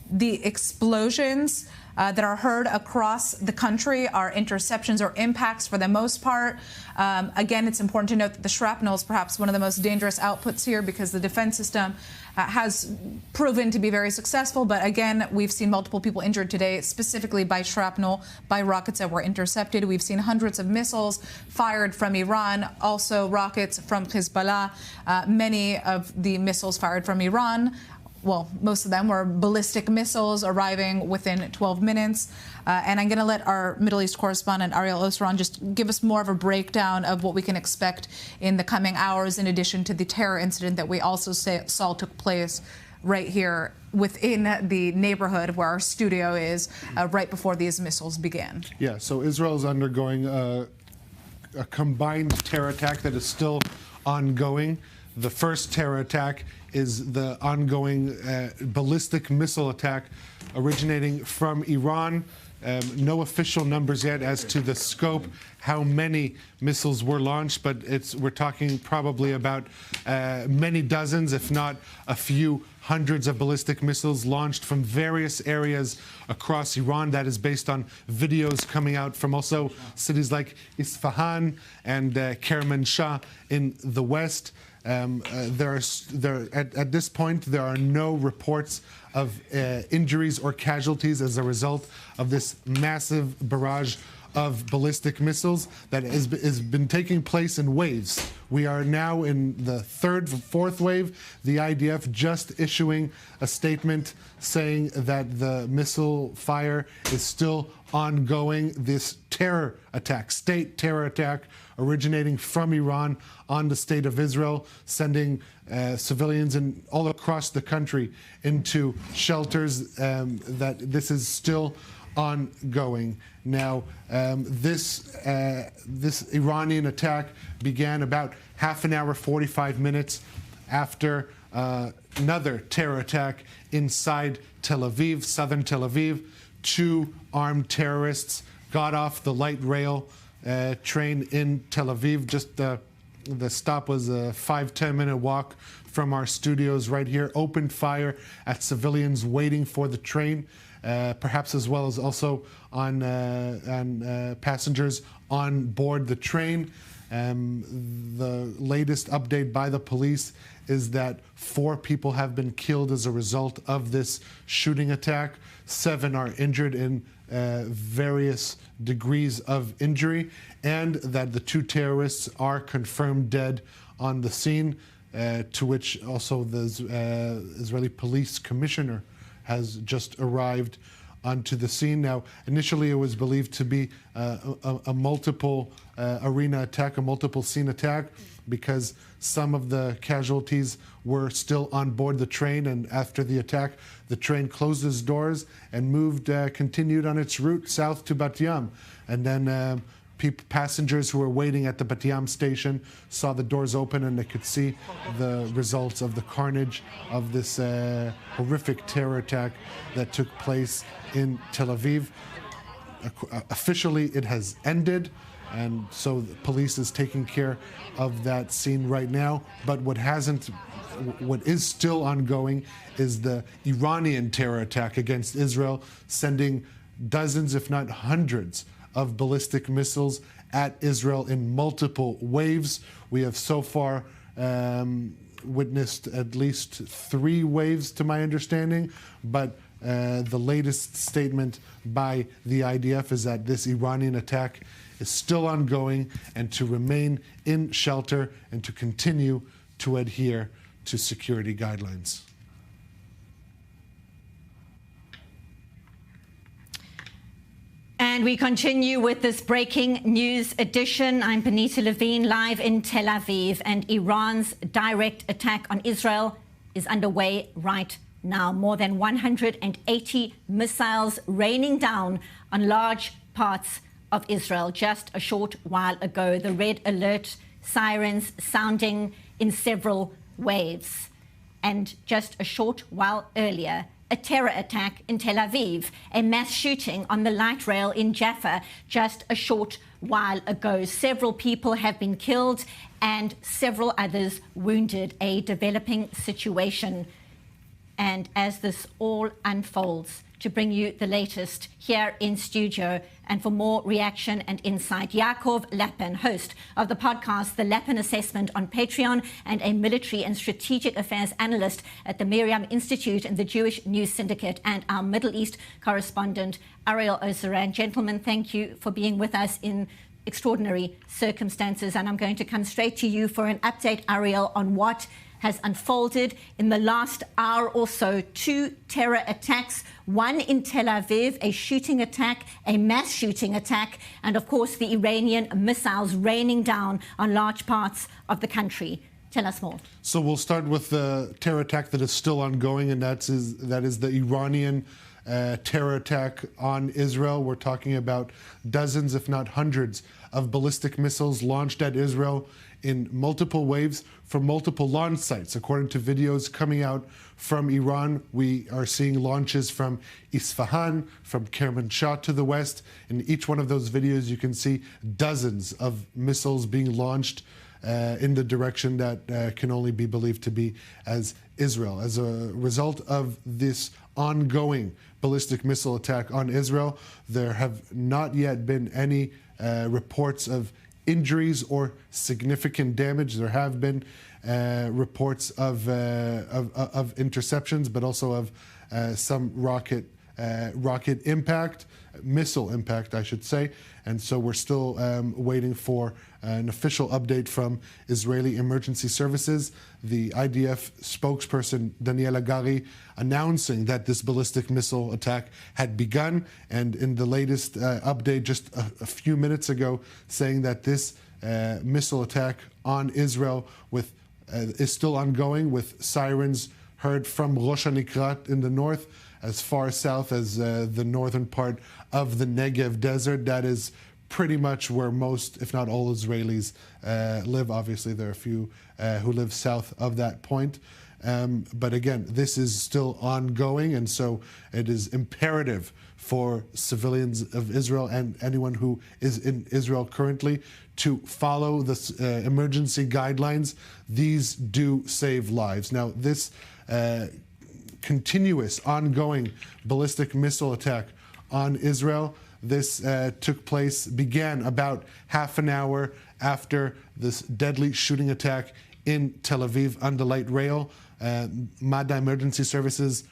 The explosions that are heard across the country are interceptions or impacts for the most part. Again, it's important to note that the shrapnel is perhaps one of the most dangerous outputs here, because the defense system has proven to be very successful. But again, we've seen multiple people injured today, specifically by shrapnel, by rockets that were intercepted. We've seen hundreds of missiles fired from Iran, also rockets from Hezbollah. Many of the missiles fired from Iran well, most of them were ballistic missiles arriving within 12 minutes. And I'm going to let our Middle East correspondent, Ariel Osran, just give us more of a breakdown of what we can expect in the coming hours, in addition to the terror incident that we also saw took place right here within the neighborhood where our studio is right before these missiles began. Yeah, so Israel is undergoing a combined terror attack that is still ongoing. The first terror attack is the ongoing ballistic missile attack originating from Iran. No official numbers yet as to the scope, how many missiles were launched, but we're talking probably about many dozens, if not a few hundreds of ballistic missiles launched from various areas across Iran. That is based on videos coming out from also cities like Isfahan and Kermanshah in the west. At this point, there are no reports of injuries or casualties as a result of this massive barrage of ballistic missiles that has been taking place in waves. We are now in the fourth wave. The IDF just issuing a statement saying that the missile fire is still ongoing. This terror attack, state terror attack, originating from Iran on the state of Israel, sending civilians all across the country into shelters. That this is still ongoing. Now, this Iranian attack began about half an hour, 45 minutes after another terror attack inside Tel Aviv, southern Tel Aviv. 2 armed terrorists got off the light rail train in Tel Aviv. Just the stop was a 5-10 minute walk from our studios right here. Opened fire at civilians waiting for the train. Perhaps as well as also on passengers on board the train. The latest update by the police is that 4 people have been killed as a result of this shooting attack. 7 are injured in various degrees of injury, and that the 2 terrorists are confirmed dead on the scene, to which also the Israeli police commissioner has just arrived onto the scene. Now, initially it was believed to be a multiple arena attack, a multiple scene attack, because some of the casualties were still on board the train, and after the attack, the train closed its doors and continued on its route south to Bat Yam. And then passengers who were waiting at the Bat Yam station saw the doors open, and they could see the results of the carnage of this horrific terror attack that took place in Tel Aviv. Officially, it has ended, and so the police is taking care of that scene right now. But what is still ongoing is the Iranian terror attack against Israel, sending dozens, if not hundreds, of ballistic missiles at Israel in multiple waves. We have so far witnessed at least 3 waves, to my understanding, but the latest statement by the IDF is that this Iranian attack is still ongoing, and to remain in shelter and to continue to adhere to security guidelines. And we continue with this breaking news edition. I'm Benita Levine, live in Tel Aviv, and Iran's direct attack on Israel is underway right now. More than 180 missiles raining down on large parts of Israel. Just a short while ago, the red alert sirens sounding in several waves. And just a short while earlier, a terror attack in Tel Aviv, a mass shooting on the light rail in Jaffa just a short while ago. Several people have been killed and several others wounded, a developing situation. And as this all unfolds, to bring you the latest here in studio, and for more reaction and insight, Yaakov Lapin, host of the podcast The Lapin Assessment on Patreon and a military and strategic affairs analyst at the Miriam Institute and the Jewish News Syndicate, and our Middle East correspondent, Ariel Osran. Gentlemen, thank you for being with us in extraordinary circumstances. And I'm going to come straight to you for an update, Ariel, on what has unfolded in the last hour or so. 2 terror attacks, one in Tel Aviv, a shooting attack, a mass shooting attack, and of course the Iranian missiles raining down on large parts of the country. Tell us more. So we'll start with the terror attack that is still ongoing, and that is the Iranian terror attack on Israel. We're talking about dozens, if not hundreds, of ballistic missiles launched at Israel in multiple waves from multiple launch sites. According to videos coming out from Iran, we are seeing launches from Isfahan, from Kermanshah to the west. In each one of those videos, you can see dozens of missiles being launched in the direction that can only be believed to be as Israel. As a result of this ongoing ballistic missile attack on Israel, there have not yet been any reports of injuries or significant damage. There have been reports of interceptions, but also of some rocket impact, missile impact, I should say. And so we're still waiting for an official update from Israeli emergency services. The IDF spokesperson, Daniel Hagari, announcing that this ballistic missile attack had begun. And in the latest update just a few minutes ago, saying that this missile attack on Israel is still ongoing, with sirens heard from Rosh HaNikrat in the north, as far south as the northern part of the Negev desert. That is pretty much where most, if not all, Israelis live. Obviously, there are a few who live south of that point. But again, this is still ongoing, and so it is imperative for civilians of Israel and anyone who is in Israel currently to follow the emergency guidelines. These do save lives. Now, this continuous, ongoing ballistic missile attack on Israel, this began about half an hour after this deadly shooting attack in Tel Aviv on the light rail. Madda Emergency Services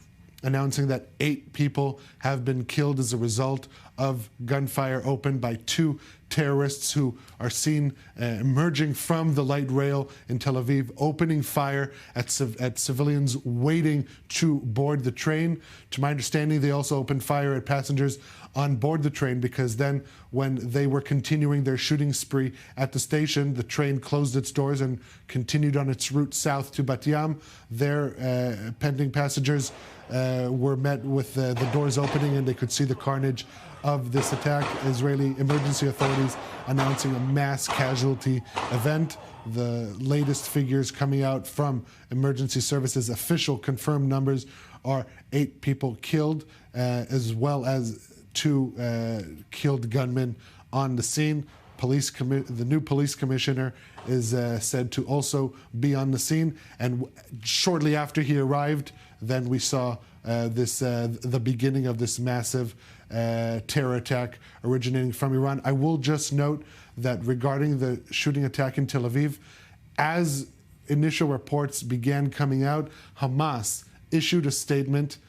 announcing that 8 people have been killed as a result of gunfire opened by 2 terrorists who are seen emerging from the light rail in Tel Aviv, opening fire at civilians waiting to board the train. To my understanding, they also opened fire at passengers on board the train, because then when they were continuing their shooting spree at the station, the train closed its doors and continued on its route south to Bat Yam. Their pending passengers were met with the doors opening, and they could see the carnage of this attack. Israeli emergency authorities announcing a mass casualty event. The latest figures coming out from emergency services, official confirmed numbers, are 8 people killed, as well as 2 killed gunmen on the scene. The new police commissioner is said to also be on the scene, and shortly after he arrived, then we saw the beginning of this massive terror attack originating from Iran. I will just note that regarding the shooting attack in Tel Aviv, as initial reports began coming out, Hamas issued a statement,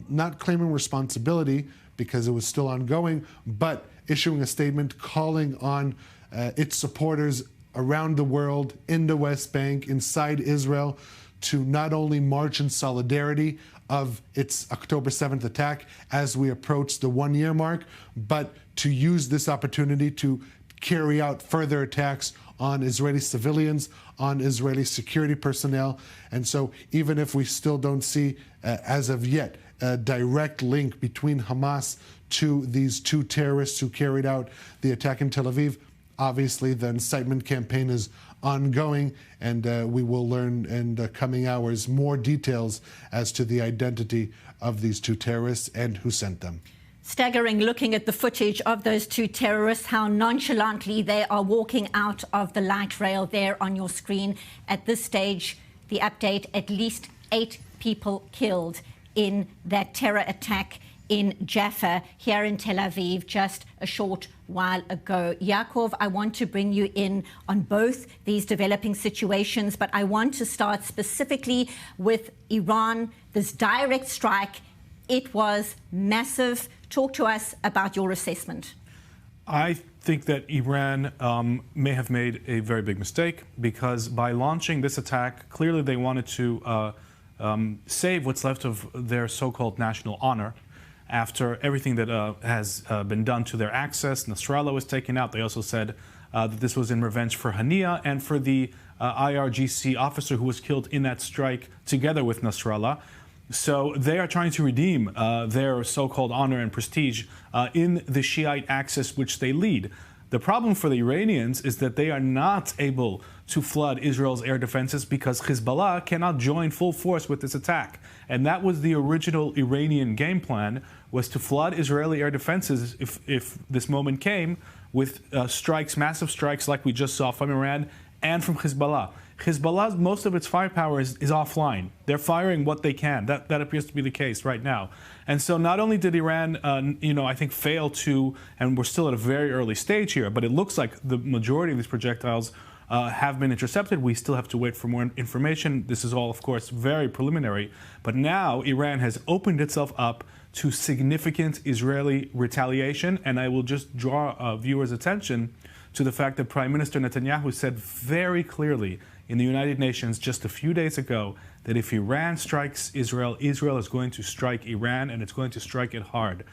not claiming responsibility because it was still ongoing, but issuing a statement calling on its supporters around the world, in the West Bank, inside Israel, to not only march in solidarity of its October 7th attack as we approach the 1-year mark, but to use this opportunity to carry out further attacks on Israeli civilians, on Israeli security personnel. And so even if we still don't see, as of yet, a direct link between Hamas to these 2 terrorists who carried out the attack in Tel Aviv, obviously the incitement campaign is ongoing, and we will learn in the coming hours more details as to the identity of these 2 terrorists and who sent them. Staggering looking at the footage of those 2 terrorists, how nonchalantly they are walking out of the light rail there on your screen. At this stage, the update, at least 8 people killed in that terror attack in Jaffa here in Tel Aviv just a short while ago. Yaakov, I want to bring you in on both these developing situations, but I want to start specifically with Iran, this direct strike. It was massive. Talk to us about your assessment. I think that Iran may have made a very big mistake, because by launching this attack, clearly they wanted to save what's left of their so-called national honor after everything that has been done to their access. Nasrallah was taken out. They also said that this was in revenge for Hania and for the IRGC officer who was killed in that strike together with Nasrallah. So they are trying to redeem their so-called honor and prestige in the Shiite axis which they lead. The problem for the Iranians is that they are not able to flood Israel's air defenses because Hezbollah cannot join full force with this attack. And that was the original Iranian game plan, was to flood Israeli air defenses if this moment came with strikes, massive strikes like we just saw from Iran and from Hezbollah. Hezbollah, most of its firepower is offline. They're firing what they can. That appears to be the case right now. And so not only did Iran, I think, fail to, and we're still at a very early stage here, but it looks like the majority of these projectiles have been intercepted. We still have to wait for more information. This is all, of course, very preliminary. But now Iran has opened itself up to significant Israeli retaliation. And I will just draw viewers' attention to the fact that Prime Minister Netanyahu said very clearly in the United Nations just a few days ago that if Iran strikes Israel, Israel is going to strike Iran, and it's going to strike it hard.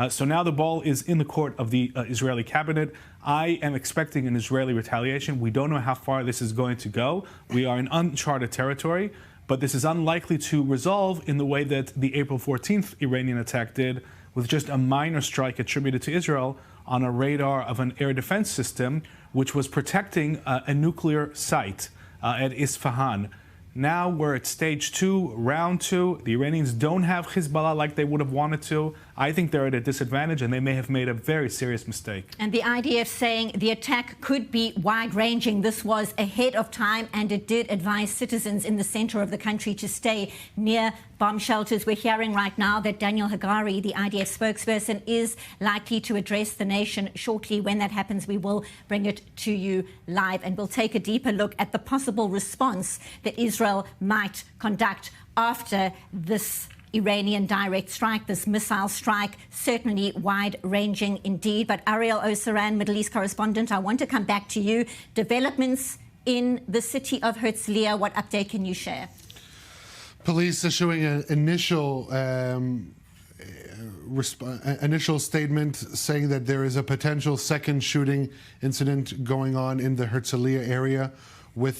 So now the ball is in the court of the Israeli cabinet. I am expecting an Israeli retaliation. We don't know how far this is going to go. We are in uncharted territory, but this is unlikely to resolve in the way that the April 14th Iranian attack did, with just a minor strike attributed to Israel on a radar of an air defense system, which was protecting a nuclear site at Isfahan. Now we're at stage 2, round 2. The Iranians don't have Hezbollah like they would have wanted to. I think they're at a disadvantage, and they may have made a very serious mistake. And the IDF saying the attack could be wide-ranging. This was ahead of time, and it did advise citizens in the center of the country to stay near bomb shelters. We're hearing right now that Daniel Hagari, the IDF spokesperson, is likely to address the nation shortly. When that happens, we will bring it to you live, and we'll take a deeper look at the possible response that Israel might conduct after this Iranian direct strike, this missile strike, certainly wide-ranging indeed. But Ariel Osaran, Middle East correspondent, I want to come back to you. Developments in the city of Herzliya, what update can you share? Police issuing an initial statement saying that there is a potential second shooting incident going on in the Herzliya area with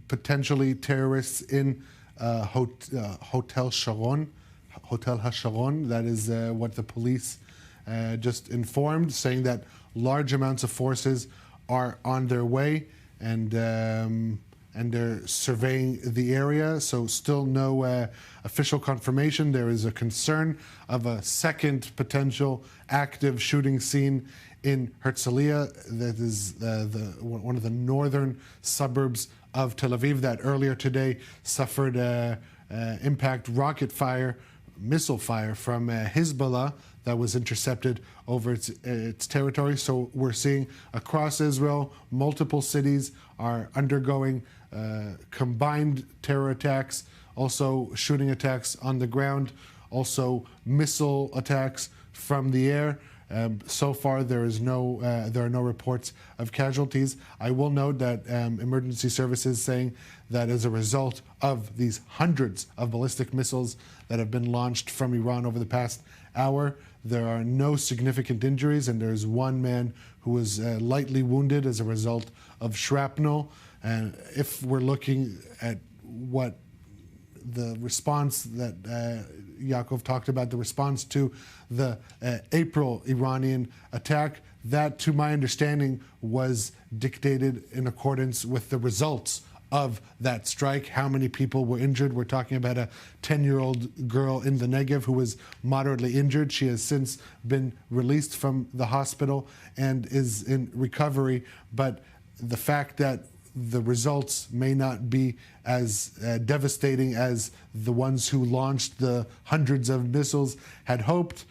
potentially terrorists in Hotel Sharon. Hotel HaSharon. That is what the police just informed, saying that large amounts of forces are on their way, and they're surveying the area. So still no official confirmation. There is a concern of a second potential active shooting scene in Herzliya, that is one of the northern suburbs of Tel Aviv, that earlier today suffered impact rocket fire, missile fire from Hezbollah that was intercepted over its territory. So we're seeing across Israel, multiple cities are undergoing combined terror attacks, also shooting attacks on the ground, also missile attacks from the air. So far, there are no reports of casualties. I will note that emergency services saying that as a result of these hundreds of ballistic missiles that have been launched from Iran over the past hour, there are no significant injuries, and there's one man who was lightly wounded as a result of shrapnel. And if we're looking at what the response that Yaakov talked about, the response to the April Iranian attack, that, to my understanding, was dictated in accordance with the results of that strike. How many people were injured? We're talking about a 10-year-old girl in the Negev who was moderately injured. She has since been released from the hospital and is in recovery. But the fact that the results may not be as devastating as the ones who launched the hundreds of missiles had hoped.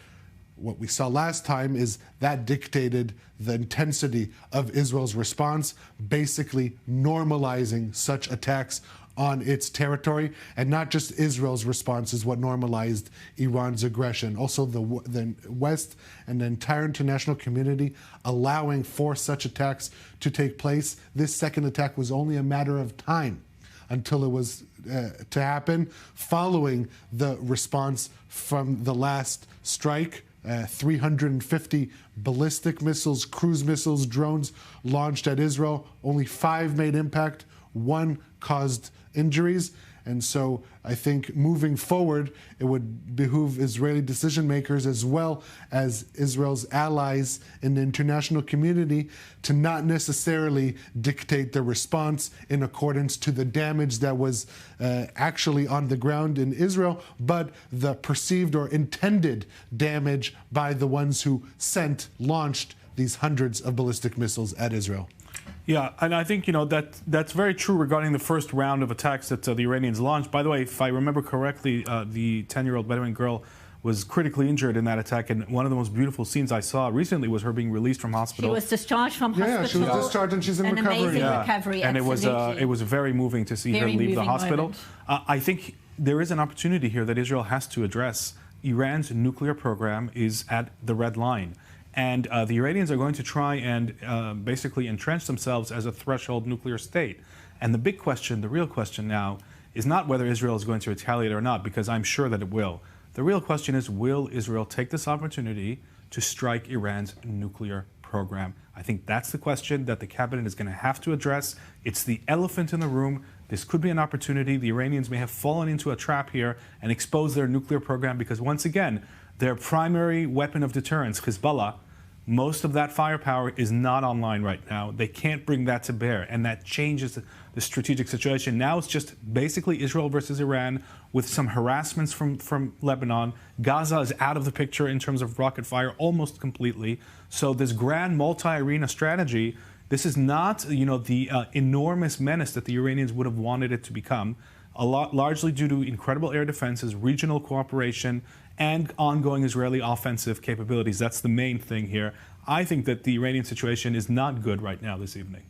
What we saw last time is that dictated the intensity of Israel's response, basically normalizing such attacks on its territory, and not just Israel's response is what normalized Iran's aggression. Also, the West and the entire international community allowing for such attacks to take place. This second attack was only a matter of time until it was to happen, following the response from the last strike. 350 ballistic missiles, cruise missiles, drones launched at Israel. Only 5 made impact. 1 caused injuries. And so I think moving forward, it would behoove Israeli decision makers as well as Israel's allies in the international community to not necessarily dictate the response in accordance to the damage that was actually on the ground in Israel, but the perceived or intended damage by the ones who launched these hundreds of ballistic missiles at Israel. Yeah, and I think, that's very true regarding the first round of attacks that the Iranians launched. By the way, if I remember correctly, the 10-year-old Bedouin girl was critically injured in that attack, and one of the most beautiful scenes I saw recently was her being released from hospital. She was discharged from hospital. Yeah, she was discharged and she's in recovery. Amazing recovery, and absolutely. it was very moving to see her leave the hospital. I think there is an opportunity here that Israel has to address. Iran's nuclear program is at the red line. And the Iranians are going to try and basically entrench themselves as a threshold nuclear state. And the big question, the real question now, is not whether Israel is going to retaliate or not, because I'm sure that it will. The real question is, will Israel take this opportunity to strike Iran's nuclear program? I think that's the question that the cabinet is going to have to address. It's the elephant in the room. This could be an opportunity. The Iranians may have fallen into a trap here and exposed their nuclear program because, once again, their primary weapon of deterrence, Hezbollah, most of that firepower is not online right now. They can't bring that to bear, and that changes the strategic situation. Now it's just basically Israel versus Iran with some harassments from Lebanon. Gaza is out of the picture in terms of rocket fire almost completely. So this grand multi-arena strategy, this is not, the enormous menace that the Iranians would have wanted it to become, largely due to incredible air defenses, regional cooperation, and ongoing Israeli offensive capabilities. That's the main thing here. I think that the Iranian situation is not good right now this evening.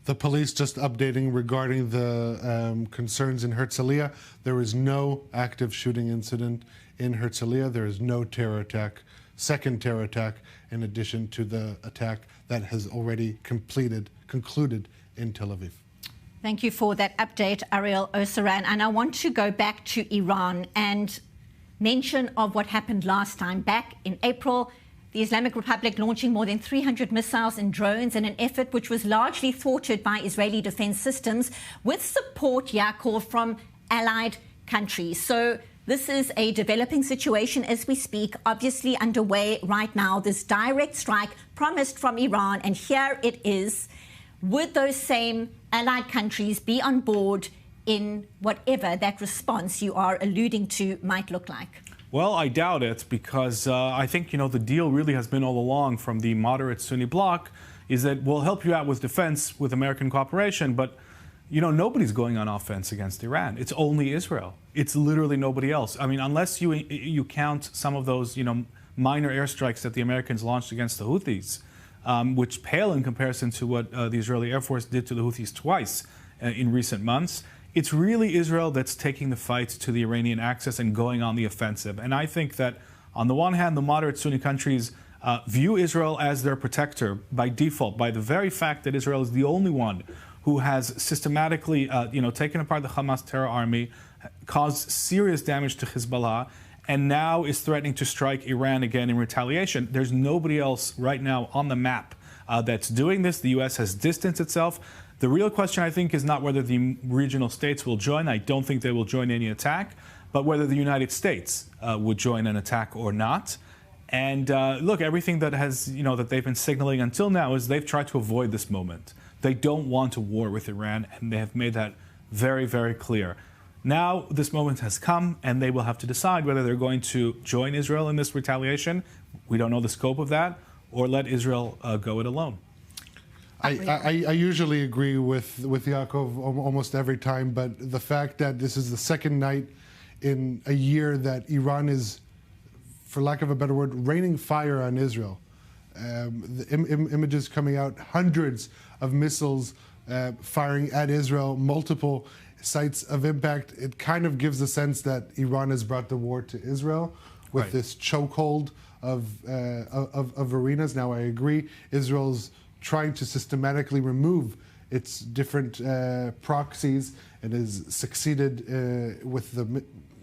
The police just updating regarding the concerns in Herzliya. There is no active shooting incident in Herzliya. There is no second terror attack, in addition to the attack that has already concluded in Tel Aviv. Thank you for that update, Ariel Osaran. And I want to go back to Iran and mention of what happened last time. Back in April, the Islamic Republic launching more than 300 missiles and drones in an effort which was largely thwarted by Israeli defense systems with support, Yaakov, from allied countries. So this is a developing situation as we speak, obviously underway right now. This direct strike promised from Iran, and here it is. Would those same allied countries be on board in whatever that response you are alluding to might look like? Well, I doubt it, because I think, the deal really has been all along from the moderate Sunni bloc is that we'll help you out with defense with American cooperation, but, nobody's going on offense against Iran. It's only Israel. It's literally nobody else. I mean, unless you count some of those, minor airstrikes that the Americans launched against the Houthis, which pale in comparison to what the Israeli Air Force did to the Houthis twice in recent months. It's really Israel that's taking the fight to the Iranian axis and going on the offensive. And I think that, on the one hand, the moderate Sunni countries view Israel as their protector by default, by the very fact that Israel is the only one who has systematically, taken apart the Hamas terror army, caused serious damage to Hezbollah, and now is threatening to strike Iran again in retaliation. There's nobody else right now on the map that's doing this. The U.S. has distanced itself. The real question, I think, is not whether the regional states will join. I don't think they will join any attack, but whether the United States would join an attack or not. And look, everything that that they've been signaling until now is they've tried to avoid this moment. They don't want a war with Iran, and they have made that very, very clear. Now this moment has come, and they will have to decide whether they're going to join Israel in this retaliation. We don't know the scope of that, or let Israel go it alone. I usually agree with Yaakov almost every time, but the fact that this is the second night in a year that Iran is, for lack of a better word, raining fire on Israel. The images coming out, hundreds of missiles firing at Israel, multiple sites of impact, it kind of gives a sense that Iran has brought the war to Israel with this chokehold of arenas. Now, I agree, Israel's trying to systematically remove its different proxies and has succeeded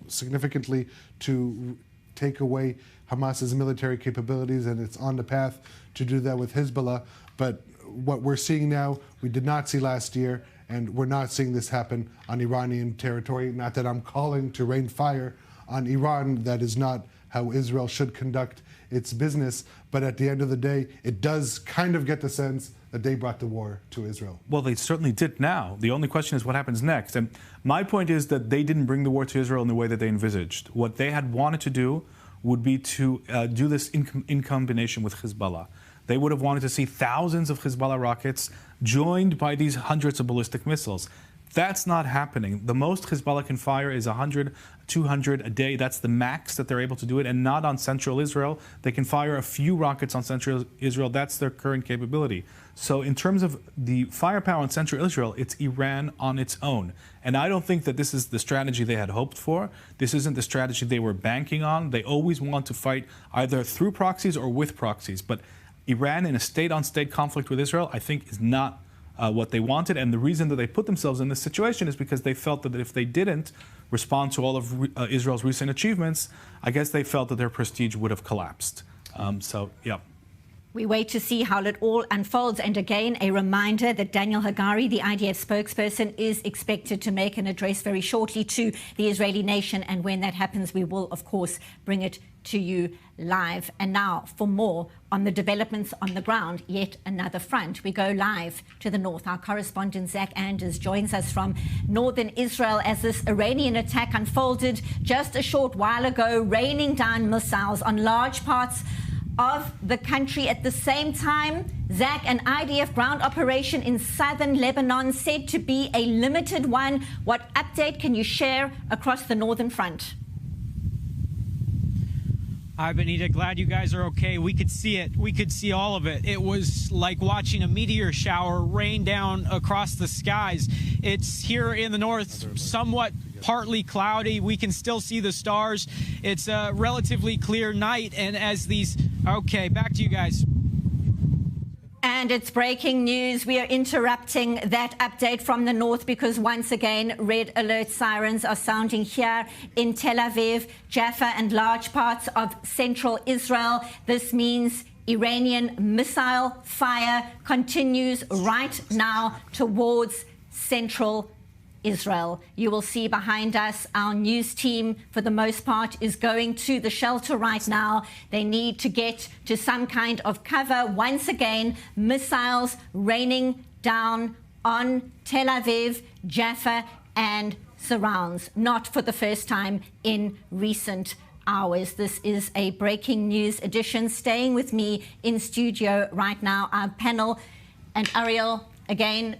significantly to take away Hamas's military capabilities, and it's on the path to do that with Hezbollah. But what we're seeing now, we did not see last year, and we're not seeing this happen on Iranian territory. Not that I'm calling to rain fire on Iran. That is not how Israel should conduct its business. But at the end of the day, it does kind of get the sense that they brought the war to Israel. Well, they certainly did now. The only question is what happens next. And my point is that they didn't bring the war to Israel in the way that they envisaged. What they had wanted to do would be to do this in combination with Hezbollah. They would have wanted to see thousands of Hezbollah rockets joined by these hundreds of ballistic missiles. That's not happening. The most Hezbollah can fire is 100, 200 a day. That's the max that they're able to do it, and not on central Israel. They can fire a few rockets on central Israel. That's their current capability. So in terms of the firepower on central Israel, it's Iran on its own. And I don't think that this is the strategy they had hoped for. This isn't the strategy they were banking on. They always want to fight either through proxies or with proxies. But Iran in a state-on-state conflict with Israel, I think, is not what they wanted. And the reason that they put themselves in this situation is because they felt that if they didn't respond to all of Israel's recent achievements, I guess they felt that their prestige would have collapsed. Yeah. We wait to see how it all unfolds. And again, a reminder that Daniel Hagari, the IDF spokesperson, is expected to make an address very shortly to the Israeli nation. And when that happens, we will, of course, bring it to you live. And now, for more on the developments on the ground, yet another front, we go live to the north. Our correspondent Zach Anders joins us from northern Israel as this Iranian attack unfolded just a short while ago, raining down missiles on large parts of the country. At the same time, Zach, an IDF ground operation in southern Lebanon said to be a limited one. What update can you share across the northern front? Hi, Benita. Glad you guys are okay. We could see it. We could see all of it. It was like watching a meteor shower rain down across the skies. It's here in the north, somewhat partly cloudy. We can still see the stars. It's a relatively clear night. And as these... Okay, back to you guys. And it's breaking news. We are interrupting that update from the north because once again, red alert sirens are sounding here in Tel Aviv, Jaffa, and large parts of central Israel. This means Iranian missile fire continues right now towards central Israel. You will see behind us our news team, for the most part, is going to the shelter right now. They need to get to some kind of cover. Once again, missiles raining down on Tel Aviv, Jaffa, and surrounds. Not for the first time in recent hours. This is a breaking news edition. Staying with me in studio right now, our panel. And Ariel, again,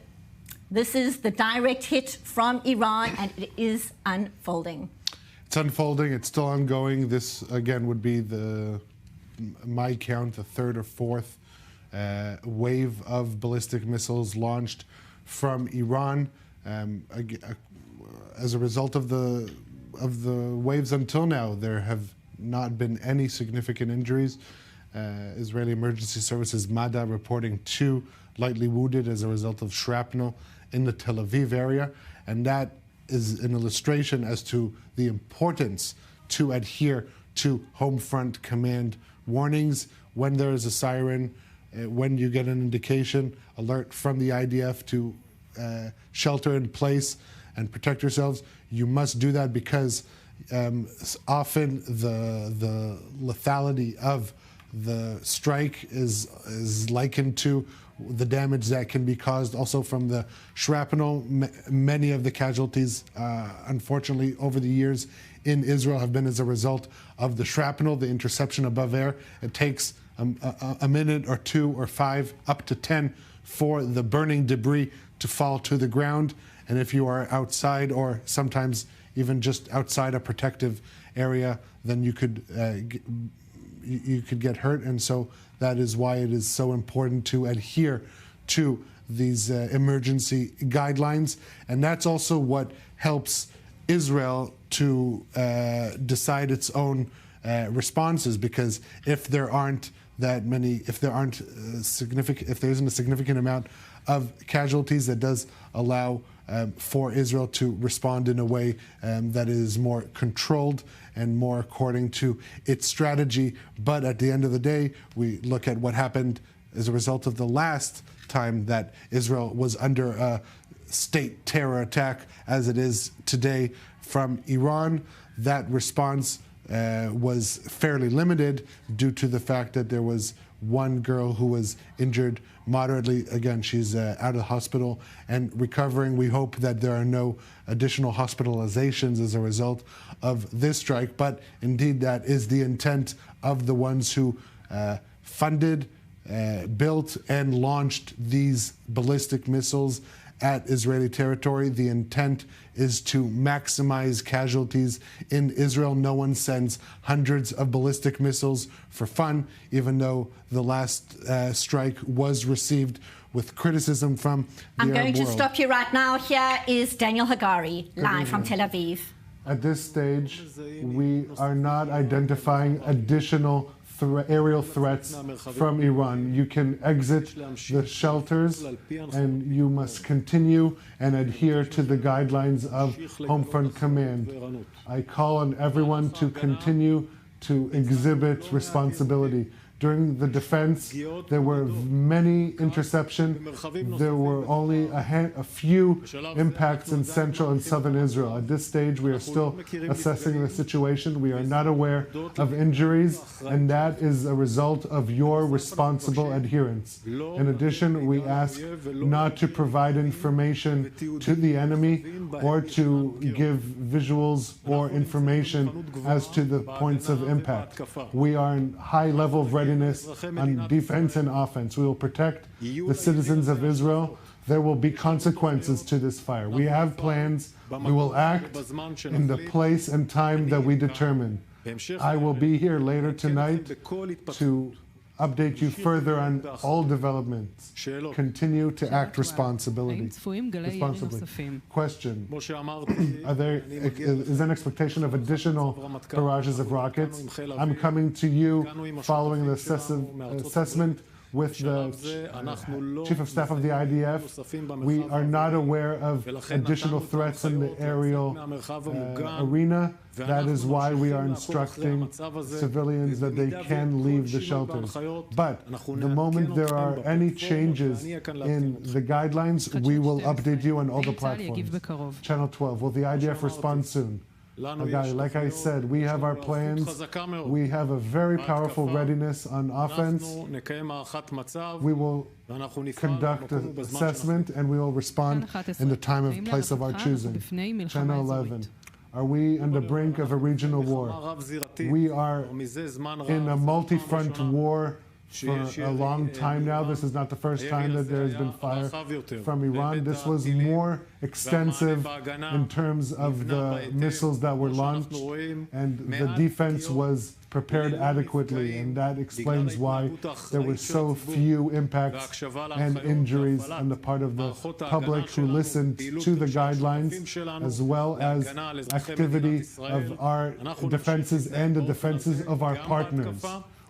this is the direct hit from Iran, and it is unfolding. It's unfolding. It's still ongoing. This, again, would be my count, the third or fourth wave of ballistic missiles launched from Iran. As a result of the waves until now, there have not been any significant injuries. Israeli Emergency Services, MADA, reporting 2 lightly wounded as a result of shrapnel in the Tel Aviv area, and that is an illustration as to the importance to adhere to home front command warnings when there is a siren, when you get an indication, alert from the IDF to shelter in place and protect yourselves. You must do that because often the lethality of the strike is likened to the damage that can be caused also from the shrapnel. Many of the casualties, unfortunately, over the years in Israel have been as a result of the shrapnel, the interception above air. It takes a minute or 2 or 5, up to 10, for the burning debris to fall to the ground. And if you are outside or sometimes even just outside a protective area, then you could get hurt. And so that is why it is so important to adhere to these emergency guidelines, and that's also what helps Israel to decide its own responses, because if there isn't a significant amount of casualties, that does allow for Israel to respond in a way that is more controlled and more according to its strategy. But at the end of the day, we look at what happened as a result of the last time that Israel was under a state terror attack, as it is today from Iran. That response was fairly limited due to the fact that there was one girl who was injured moderately. Again, she's out of the hospital and recovering. We hope that there are no additional hospitalizations as a result of this strike, but indeed that is the intent of the ones who funded, built, and launched these ballistic missiles at Israeli territory. The intent is to maximize casualties in Israel. No one sends hundreds of ballistic missiles for fun, even though the last strike was received with criticism from the Arab world. I'm going to stop you right now. Here is Daniel Hagari, live from Tel Aviv. At this stage, we are not identifying additional aerial threats from Iran. You can exit the shelters, and you must continue and adhere to the guidelines of Home Front Command. I call on everyone to continue to exhibit responsibility. During the defense, there were many interceptions. There were only a few impacts in central and southern Israel. At this stage, we are still assessing the situation. We are not aware of injuries, and that is a result of your responsible adherence. In addition, we ask not to provide information to the enemy or to give visuals or information as to the points of impact. We are in high level of readiness on defense and offense. We will protect the citizens of Israel. There will be consequences to this fire. We have plans. We will act in the place and time that we determine. I will be here later tonight to update you further on all developments. Continue to act responsibly. Question: is there an expectation of additional barrages of rockets? I'm coming to you following the assessment with the Chief of Staff of the IDF. We are not aware of additional threats in the aerial arena. That is why we are instructing civilians that they can leave the shelters. But the moment there are any changes in the guidelines, we will update you on all the platforms. Channel 12, will the IDF respond soon? Like I said, we have our plans. We have a very powerful readiness on offense. We will conduct an assessment, and we will respond in the time and place of our choosing. Channel 11. Are we on the brink of a regional war? We are in a multi-front war for a long time now. This is not the first time that there has been fire from Iran. This was more extensive in terms of the missiles that were launched, and the defense was prepared adequately, and that explains why there were so few impacts and injuries on the part of the public who listened to the guidelines, as well as activity of our defenses and the defenses of our partners.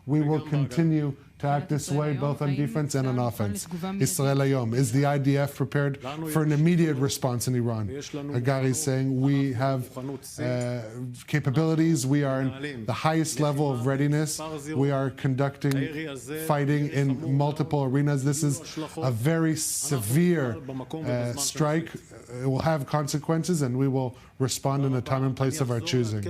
We will continue to act this way, both on defense and on offense. Israel Hayom, is the IDF prepared for an immediate response in Iran? Hagari is saying we have capabilities. We are in the highest level of readiness. We are conducting fighting in multiple arenas. This is a very severe strike. It will have consequences, and we will respond in the time and place of our choosing.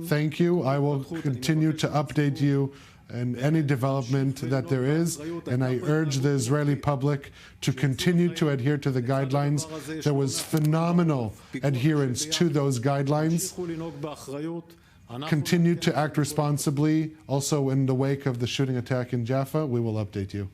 Thank you. I will continue to update you and any development that there is, and I urge the Israeli public to continue to adhere to the guidelines. There was phenomenal adherence to those guidelines. Continue to act responsibly. Also, in the wake of the shooting attack in Jaffa, we will update you.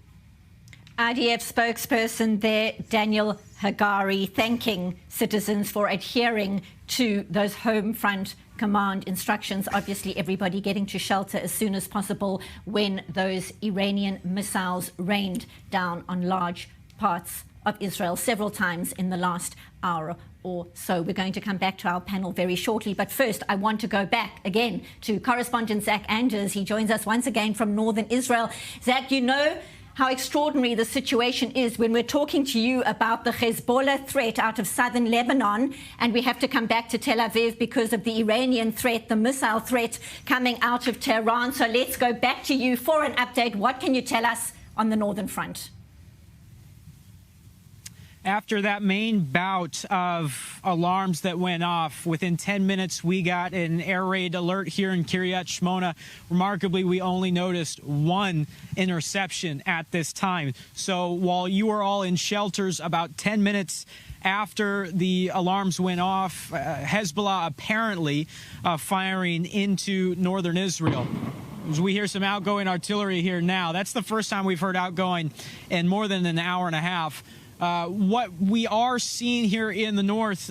IDF spokesperson there, Daniel Hagari, thanking citizens for adhering to those home front command instructions. Obviously, everybody getting to shelter as soon as possible when those Iranian missiles rained down on large parts of Israel several times in the last hour or so. We're going to come back to our panel very shortly. But first, I want to go back again to correspondent Zach Anders. He joins us once again from northern Israel. Zach, you know how extraordinary the situation is when we're talking to you about the Hezbollah threat out of southern Lebanon, and we have to come back to Tel Aviv because of the Iranian threat, the missile threat coming out of Tehran. So let's go back to you for an update. What can you tell us on the northern front? After that main bout of alarms that went off, within 10 minutes, we got an air raid alert here in Kiryat Shmona. Remarkably, we only noticed one interception at this time. So while you were all in shelters, about 10 minutes after the alarms went off, Hezbollah apparently firing into northern Israel. As we hear some outgoing artillery here now, that's the first time we've heard outgoing in more than an hour and a half. What we are seeing here in the north,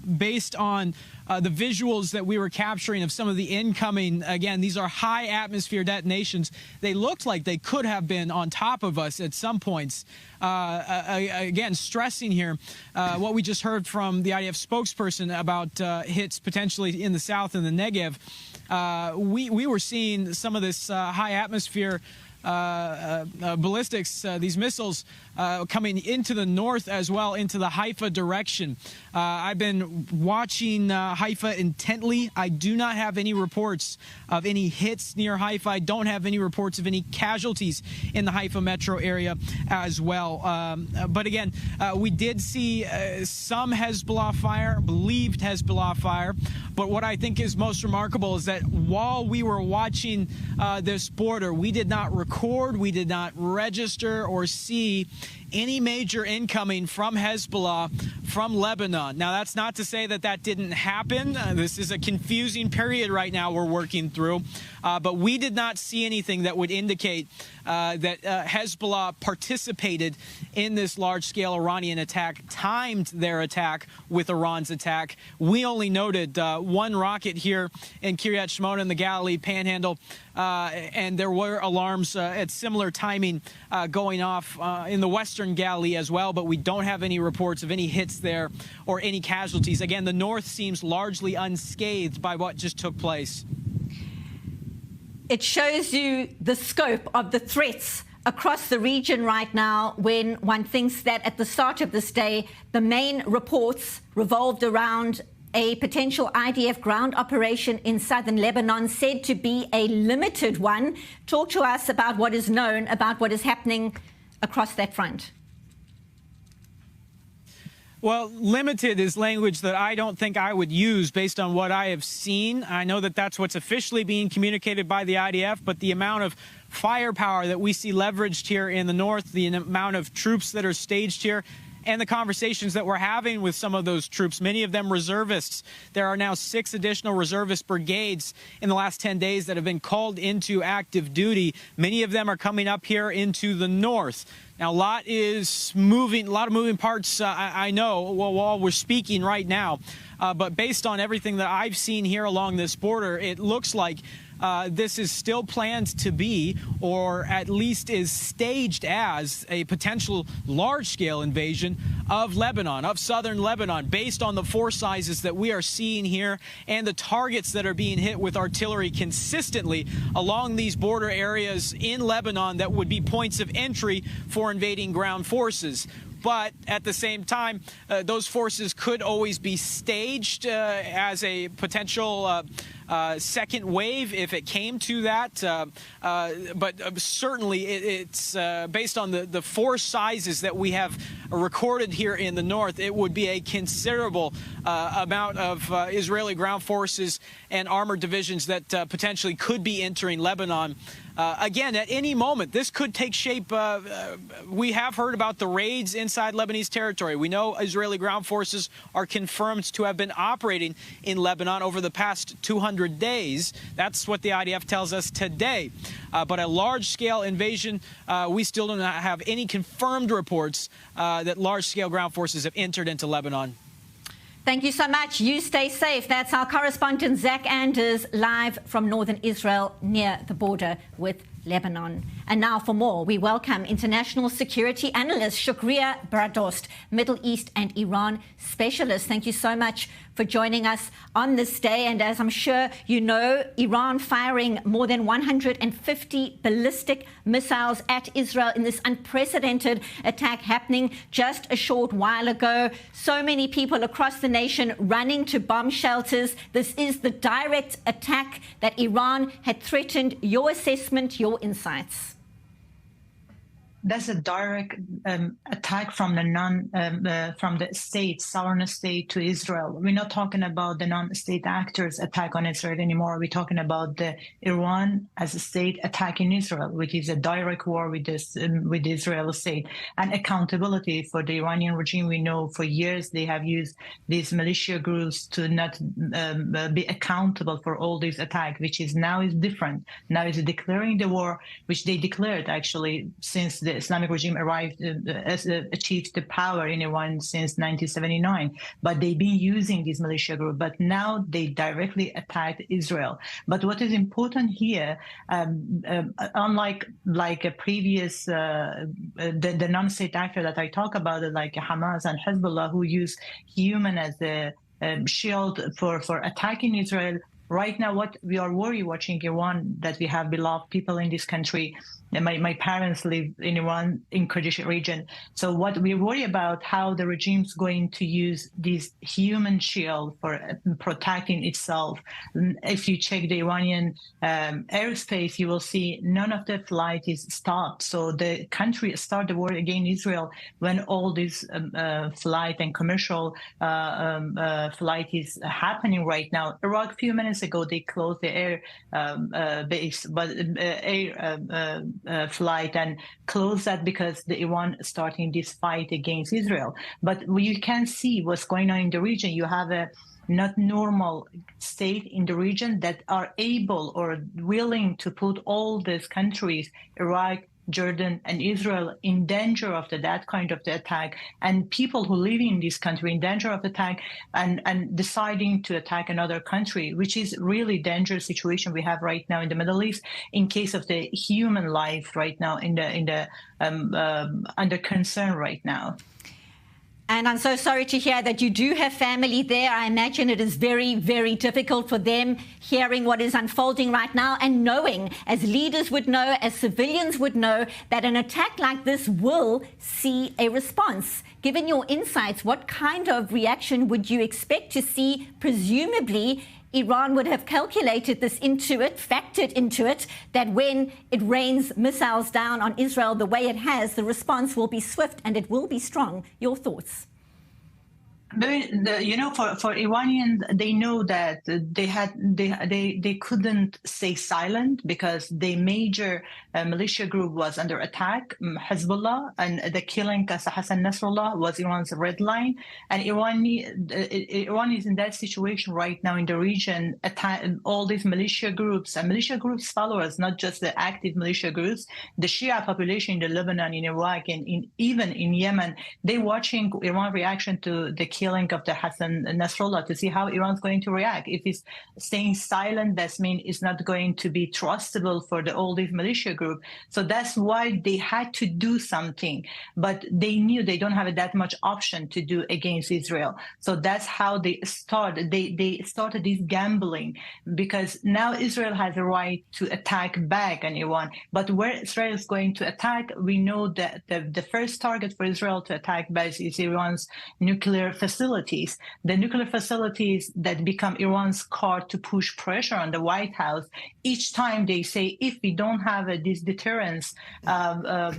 based on the visuals that we were capturing of some of the incoming, again, these are high atmosphere detonations. They looked like they could have been on top of us at some points. Again, stressing here what we just heard from the IDF spokesperson about hits potentially in the south and the Negev. We were seeing some of this high atmosphere ballistics, these missiles coming into the north as well, into the Haifa direction. I've been watching Haifa intently. I do not have any reports of any hits near Haifa. I don't have any reports of any casualties in the Haifa metro area as well. But again, we did see some Hezbollah fire, believed Hezbollah fire. But what I think is most remarkable is that while we were watching this border, we did not record, we did not register or see any major incoming from Hezbollah from Lebanon. Now, that's not to say that that didn't happen. This is a confusing period right now we're working through. But we did not see anything that would indicate that Hezbollah participated in this large-scale Iranian attack, timed their attack with Iran's attack. We only noted one rocket here in Kiryat Shmona in the Galilee Panhandle, and there were alarms at similar timing going off in the western Galilee as well, but we don't have any reports of any hits there or any casualties. Again, the north seems largely unscathed by what just took place. It shows you the scope of the threats across the region right now when one thinks that at the start of this day, the main reports revolved around a potential IDF ground operation in southern Lebanon, said to be a limited one. Talk to us about what is known about what is happening across that front. Well, limited is language that I don't think I would use based on what I have seen. I know that that's what's officially being communicated by the IDF, but the amount of firepower that we see leveraged here in the north, the amount of troops that are staged here, and the conversations that we're having with some of those troops, many of them reservists. There are now 6 additional reservist brigades in the last 10 days that have been called into active duty. Many of them are coming up here into the north. Now, a lot of moving parts, I know, while we're speaking right now. But based on everything that I've seen here along this border, it looks like this is still planned to be, or at least is staged as, a potential large-scale invasion of Lebanon, of southern Lebanon, based on the force sizes that we are seeing here and the targets that are being hit with artillery consistently along these border areas in Lebanon that would be points of entry for invading ground forces. But at the same time, those forces could always be staged as a potential second wave if it came to that. But certainly it's based on the force sizes that we have recorded here in the north, it would be a considerable amount of Israeli ground forces and armored divisions that potentially could be entering Lebanon. Again, at any moment, this could take shape. We have heard about the raids inside Lebanese territory. We know Israeli ground forces are confirmed to have been operating in Lebanon over the past 200 days. That's what the IDF tells us today. But a large-scale invasion, we still do not have any confirmed reports that large-scale ground forces have entered into Lebanon. Thank you so much. You stay safe. That's our correspondent, Zach Anders, live from northern Israel near the border with Lebanon. And now for more, we welcome international security analyst Shukriya Baradost, Middle East and Iran specialist. Thank you so much for joining us on this day. And as I'm sure you know, Iran firing more than 150 ballistic missiles at Israel in this unprecedented attack happening just a short while ago. So many people across the nation running to bomb shelters. This is the direct attack that Iran had threatened. Your assessment, your insights. That's a direct attack from the state, sovereign state to Israel. We're not talking about the non-state actors' attack on Israel anymore. We're talking about the Iran as a state attacking Israel, which is a direct war with the Israeli state. And accountability for the Iranian regime. We know for years they have used these militia groups to not be accountable for all these attacks, which is now is different. Now is declaring the war, which they declared actually since the Islamic regime achieved the power in Iran since 1979. But they've been using this militia group. But now they directly attacked Israel. But what is important here, unlike a previous the non-state actor that I talk about, like Hamas and Hezbollah, who use human as a shield for attacking Israel. Right now, what we are worried watching Iran, that we have beloved people in this country. My parents live in Iran, in Kurdish region. So what we worry about, how the regime's going to use this human shield for protecting itself. If you check the Iranian airspace, you will see none of the flight is stopped. So the country started the war against Israel when all this flight and commercial flight is happening right now. Iraq, a few minutes ago, they closed the air base, but flight and close that because the Iran starting this fight against Israel. But you can see what's going on in the region. You have a not normal state in the region that are able or willing to put all these countries, Iraq, Jordan and Israel, in danger of that kind of the attack, and people who live in this country in danger of attack, and deciding to attack another country, which is really dangerous situation we have right now in the Middle East in case of the human life right now in the under concern right now. And I'm so sorry to hear that you do have family there. I imagine it is very, very difficult for them hearing what is unfolding right now and knowing, as leaders would know, as civilians would know, that an attack like this will see a response. Given your insights, what kind of reaction would you expect to see? Presumably, Iran would have calculated this into it, factored into it, that when it rains missiles down on Israel the way it has, the response will be swift and it will be strong. Your thoughts? For Iranians, they know that they couldn't stay silent because the major militia group was under attack, Hezbollah, and the killing of Hassan Nasrallah was Iran's red line. And Iran is in that situation right now in the region, all these militia groups and militia groups followers, not just the active militia groups, the Shia population in Lebanon, in Iraq, and even in Yemen, they watching Iran reaction to the killing of the Hassan Nasrallah to see how Iran's going to react. If it's staying silent, that means it's not going to be trustable for all these militia group. So that's why they had to do something, but they knew they don't have that much option to do against Israel. So that's how they started. They started this gambling because now Israel has a right to attack back on Iran. But where Israel is going to attack, we know that the first target for Israel to attack back is Iran's nuclear facilities. The nuclear facilities that become Iran's card to push pressure on the White House. Each time they say, if we don't have this deterrence,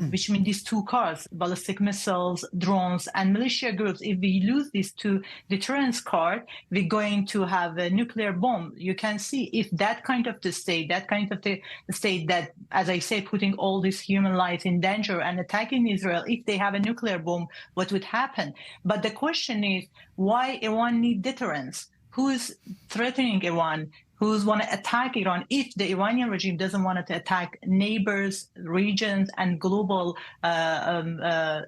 which means these two cards, ballistic missiles, drones, and militia groups, if we lose these two deterrence card, we're going to have a nuclear bomb. You can see if that kind of the state that, as I say, putting all these human lives in danger and attacking Israel, if they have a nuclear bomb, what would happen? But the question is, why Iran need deterrence? Who is threatening Iran? who want to attack Iran, if the Iranian regime doesn't want to attack neighbors, regions, and global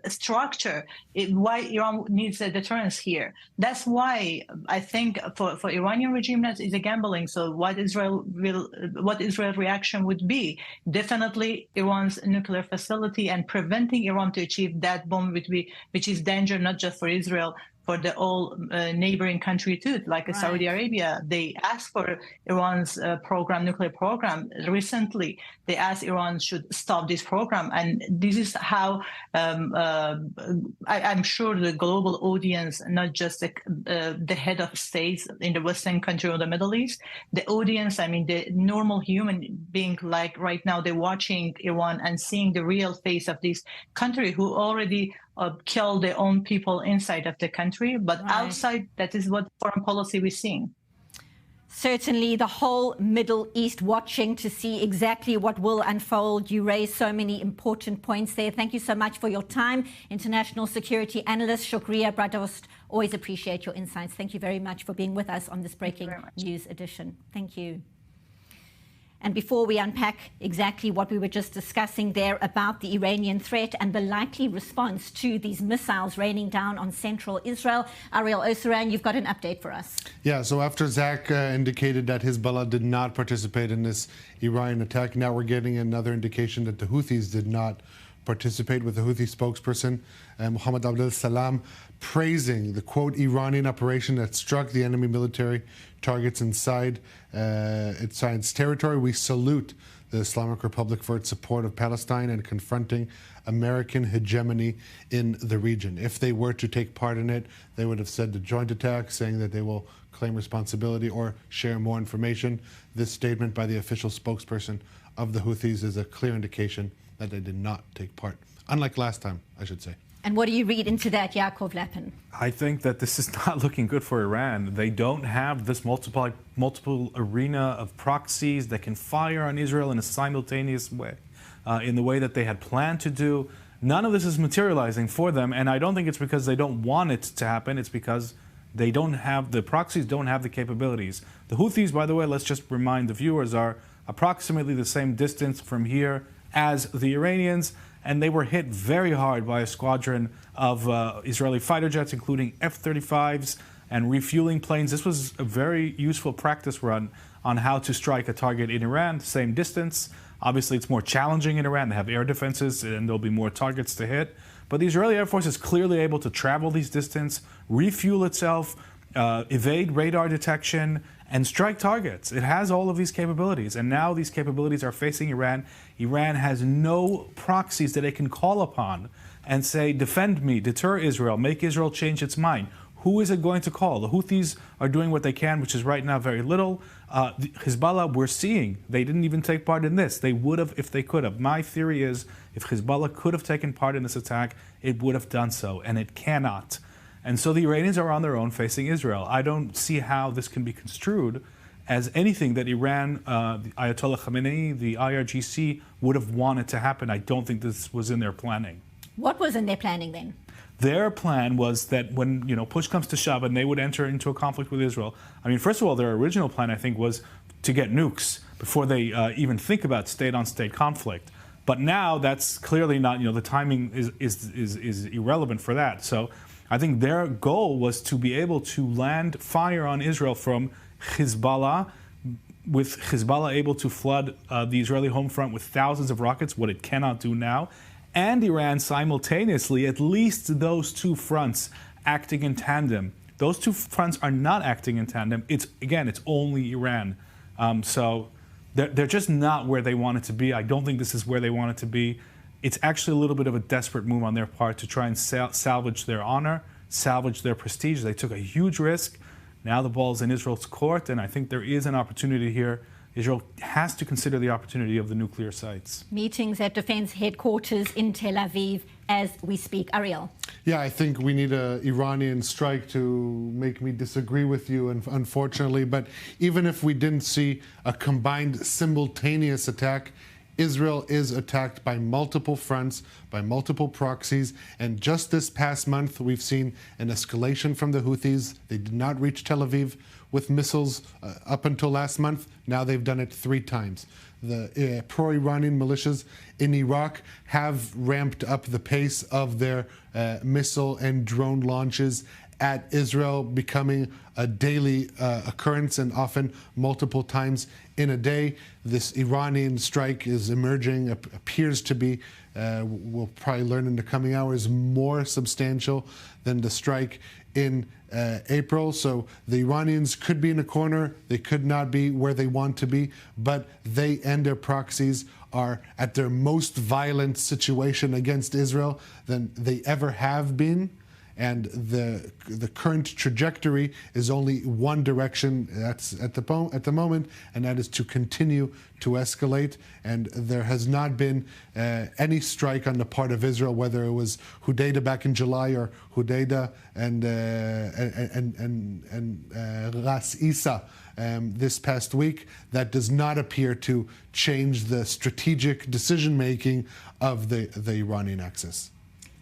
structure, why Iran needs a deterrence here. That's why I think for Iranian regime that is a gambling. So what Israel reaction would be? Definitely Iran's nuclear facility and preventing Iran to achieve that bomb, which is danger not just for Israel, for the all neighboring country too, like Saudi Arabia. They asked for Iran's nuclear program recently. They asked Iran should stop this program. And this is how I'm sure the global audience, not just the head of states in the Western country or the Middle East, the audience, I mean, the normal human being, like right now, they're watching Iran and seeing the real face of this country who already kill their own people inside of the country, but outside, that is what foreign policy we're seeing. Certainly, the whole Middle East watching to see exactly what will unfold. You raised so many important points there. Thank you so much for your time. International security analyst Shukriya Bradost, always appreciate your insights. Thank you very much for being with us on this Breaking News edition. Thank you. And before we unpack exactly what we were just discussing there about the Iranian threat and the likely response to these missiles raining down on central Israel, Ariel Osran, you've got an update for us. Yeah, so after Zach indicated that Hezbollah did not participate in this Iranian attack, now we're getting another indication that the Houthis did not participate, with the Houthi spokesperson, Mohammed Abdel Salam, praising the, quote, Iranian operation that struck the enemy military targets inside its territory. We salute the Islamic Republic for its support of Palestine and confronting American hegemony in the region. If they were to take part in it, they would have said the joint attack, saying that they will claim responsibility or share more information. This statement by the official spokesperson of the Houthis is a clear indication that they did not take part. Unlike last time, I should say. And what do you read into that, Yaakov Lapin? I think that this is not looking good for Iran. They don't have this multiple arena of proxies that can fire on Israel in a simultaneous way, in the way that they had planned to do. None of this is materializing for them, and I don't think it's because they don't want it to happen. It's because they don't have, the proxies don't have the capabilities. The Houthis, by the way, let's just remind the viewers, are approximately the same distance from here as the Iranians, and they were hit very hard by a squadron of Israeli fighter jets, including F-35s and refueling planes. This was a very useful practice run on how to strike a target in Iran, same distance. Obviously, it's more challenging in Iran. They have air defenses, and there'll be more targets to hit. But the Israeli Air Force is clearly able to travel these distances, refuel itself, evade radar detection, and strike targets. It has all of these capabilities, and now these capabilities are facing Iran. Iran has no proxies that it can call upon and say, defend me, deter Israel, make Israel change its mind. Who is it going to call? The Houthis are doing what they can, which is right now very little. Hezbollah, we're seeing, they didn't even take part in this. They would have if they could have. My theory is, if Hezbollah could have taken part in this attack, it would have done so, and it cannot. And so the Iranians are on their own facing Israel. I don't see how this can be construed as anything that Iran, the Ayatollah Khamenei, the IRGC would have wanted to happen. I don't think this was in their planning. What was in their planning then? Their plan was that when push comes to shove and they would enter into a conflict with Israel. I mean, first of all, their original plan, I think, was to get nukes before they even think about state-on-state conflict. But now that's clearly not. The timing is irrelevant for that. So I think their goal was to be able to land fire on Israel from Hezbollah, with Hezbollah able to flood the Israeli home front with thousands of rockets, what it cannot do now, and Iran simultaneously, at least those two fronts acting in tandem. Those two fronts are not acting in tandem. It's only Iran. So they're just not where they want it to be. I don't think this is where they want it to be. It's actually a little bit of a desperate move on their part to try and salvage their honor, salvage their prestige. They took a huge risk. Now the ball's in Israel's court, and I think there is an opportunity here. Israel has to consider the opportunity of the nuclear sites. Meetings at defense headquarters in Tel Aviv as we speak. Ariel. Yeah, I think we need an Iranian strike to make me disagree with you, unfortunately. But even if we didn't see a combined simultaneous attack, Israel is attacked by multiple fronts, by multiple proxies, and just this past month we've seen an escalation from the Houthis. They did not reach Tel Aviv with missiles up until last month. Now they've done it 3 times. The pro-Iranian militias in Iraq have ramped up the pace of their missile and drone launches at Israel, becoming a daily occurrence and often multiple times in a day. This Iranian strike is emerging, appears to be, we'll probably learn in the coming hours, more substantial than the strike in April. So the Iranians could be in a corner, they could not be where they want to be, but they and their proxies are at their most violent situation against Israel than they ever have been. And the current trajectory is only one direction. That's at the moment, and that is to continue to escalate. And there has not been any strike on the part of Israel, whether it was Hudaydah back in July or Hudaydah and Ras Isa this past week. That does not appear to change the strategic decision making of the Iranian axis.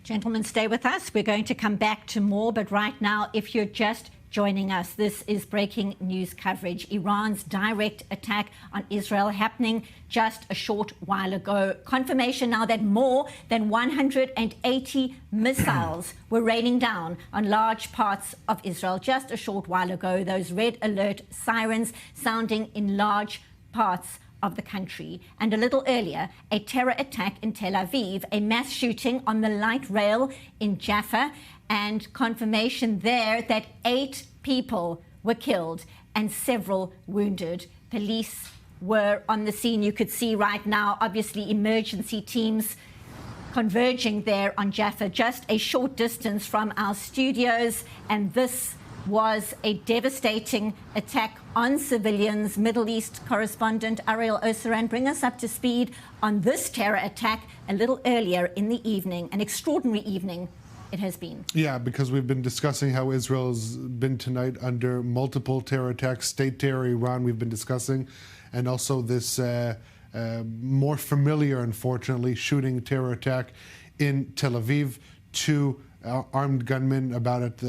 Gentlemen, stay with us. We're going to come back to more, but right now, if you're just joining us, this is breaking news coverage. Iran's direct attack on Israel happening just a short while ago. Confirmation now that more than 180 missiles were raining down on large parts of Israel just a short while ago. Those red alert sirens sounding in large parts of the country. And a little earlier, a terror attack in Tel Aviv, a mass shooting on the light rail in Jaffa, and confirmation there that 8 people were killed and several wounded. Police were on the scene. You could see right now, obviously, emergency teams converging there on Jaffa, just a short distance from our studios. And this was a devastating attack on civilians. Middle East correspondent Ariel Oseran, bring us up to speed on this terror attack a little earlier in the evening. An extraordinary evening it has been. Yeah, because we've been discussing how Israel's been tonight under multiple terror attacks, state terror, Iran we've been discussing, and also this more familiar, unfortunately, shooting terror attack in Tel Aviv. 2 armed gunmen about at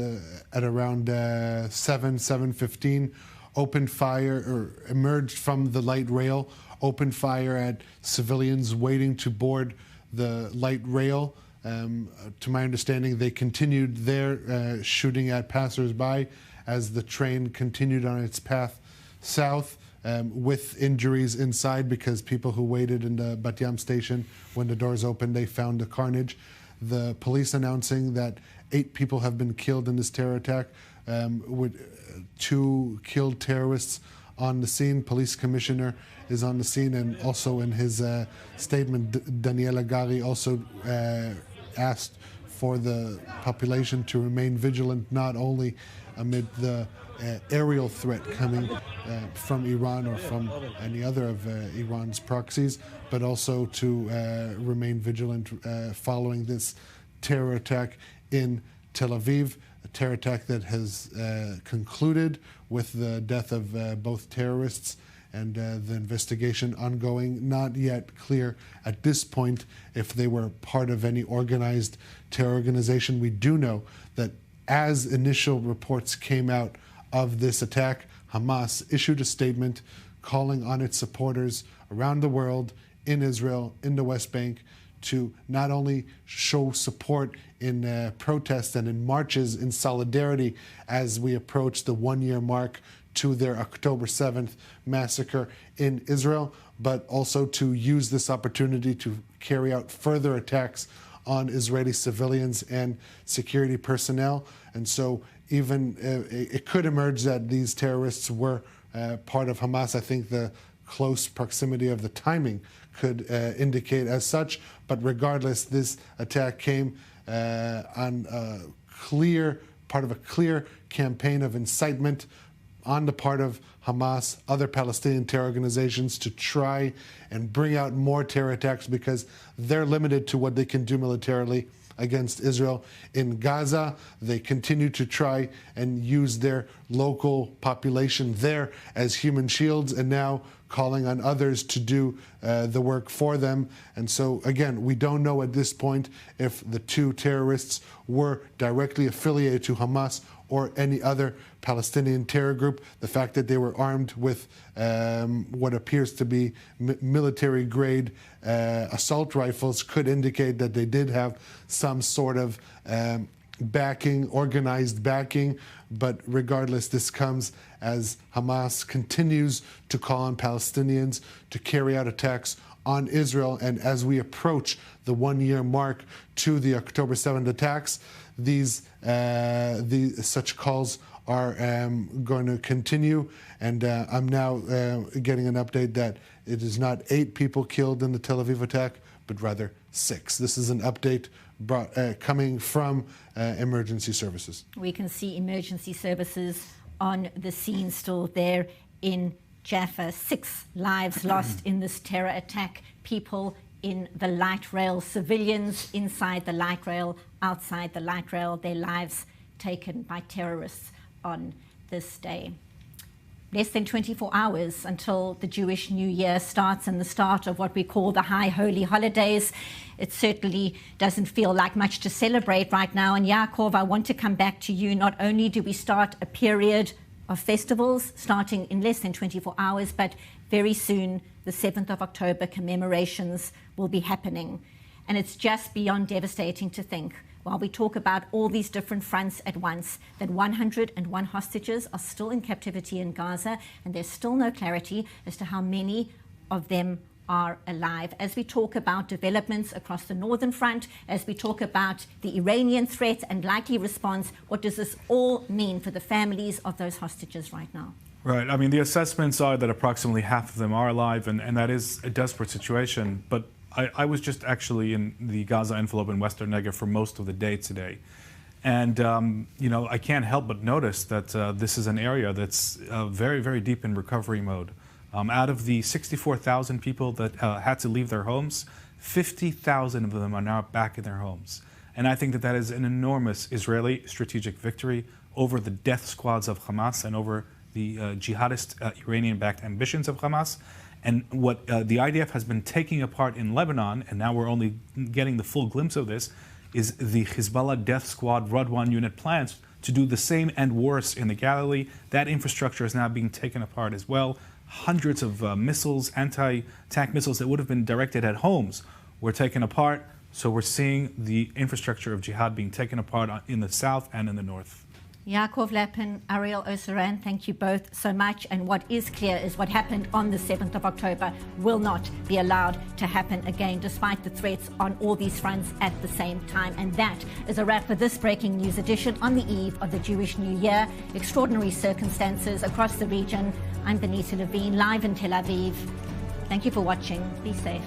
around 7:15 opened fire, or emerged from the light rail, opened fire at civilians waiting to board the light rail. To my understanding, they continued their shooting at passersby as the train continued on its path south, with injuries inside, because people who waited in the Bat Yam station, when the doors opened, they found the carnage. The police announcing that 8 people have been killed in this terror attack, with 2 killed terrorists on the scene. Police commissioner is on the scene, and also in his statement, Daniel Hagari also asked for the population to remain vigilant, not only amid the aerial threat coming from Iran or from any other of Iran's proxies, but also to remain vigilant following this terror attack in Tel Aviv, a terror attack that has concluded with the death of both terrorists, and the investigation ongoing. Not yet clear at this point if they were part of any organized terror organization. We do know that as initial reports came out of this attack, Hamas issued a statement calling on its supporters around the world, in Israel, in the West Bank, to not only show support in protests and in marches in solidarity as we approach the 1-year mark to their October 7th massacre in Israel, but also to use this opportunity to carry out further attacks on Israeli civilians and security personnel. And so even it could emerge that these terrorists were part of Hamas. I think the close proximity of the timing could indicate as such. But regardless, this attack came on part of a clear campaign of incitement on the part of Hamas, other Palestinian terror organizations, to try and bring out more terror attacks, because they're limited to what they can do militarily. against Israel in Gaza. They continue to try and use their local population there as human shields, and now calling on others to do the work for them. And so, again, we don't know at this point if the two terrorists were directly affiliated to Hamas or any other Palestinian terror group. The fact that they were armed with what appears to be military-grade assault rifles could indicate that they did have some sort of backing, organized backing. But regardless, this comes as Hamas continues to call on Palestinians to carry out attacks on Israel. And as we approach the one-year mark to the October 7th attacks, such calls are going to continue. And I'm now getting an update that it is not 8 people killed in the Tel Aviv attack, but rather 6. This is an update coming from emergency services. We can see emergency services on the scene still there in Jaffa. 6 lives lost in this terror attack. People in the light rail, civilians inside the light rail, outside the light rail, their lives taken by terrorists on this day. Less than 24 hours until the Jewish New Year starts and the start of what we call the High Holy Holidays. It certainly doesn't feel like much to celebrate right now. And Yaakov, I want to come back to you. Not only do we start a period of festivals starting in less than 24 hours, but very soon, the 7th of October commemorations will be happening. And it's just beyond devastating to think, while we talk about all these different fronts at once, that 101 hostages are still in captivity in Gaza, and there's still no clarity as to how many of them are alive. As we talk about developments across the northern front, as we talk about the Iranian threat and likely response, what does this all mean for the families of those hostages right now? Right. I mean, the assessments are that approximately half of them are alive, and that is a desperate situation. But I was just actually in the Gaza envelope in Western Negev for most of the day today. And, I can't help but notice that this is an area that's very, very deep in recovery mode. Out of the 64,000 people that had to leave their homes, 50,000 of them are now back in their homes. And I think that is an enormous Israeli strategic victory over the death squads of Hamas and over the jihadist Iranian-backed ambitions of Hamas. And what the IDF has been taking apart in Lebanon, and now we're only getting the full glimpse of this, is the Hezbollah death squad Radwan unit plans to do the same and worse in the Galilee. That infrastructure is now being taken apart as well. Hundreds of missiles, anti-tank missiles that would have been directed at homes were taken apart. So we're seeing the infrastructure of jihad being taken apart in the south and in the north. Yaakov Lapin, Ariel Osaran, thank you both so much. And what is clear is what happened on the 7th of October will not be allowed to happen again, despite the threats on all these fronts at the same time. And that is a wrap for this breaking news edition on the eve of the Jewish New Year. Extraordinary circumstances across the region. I'm Benita Levine, live in Tel Aviv. Thank you for watching. Be safe.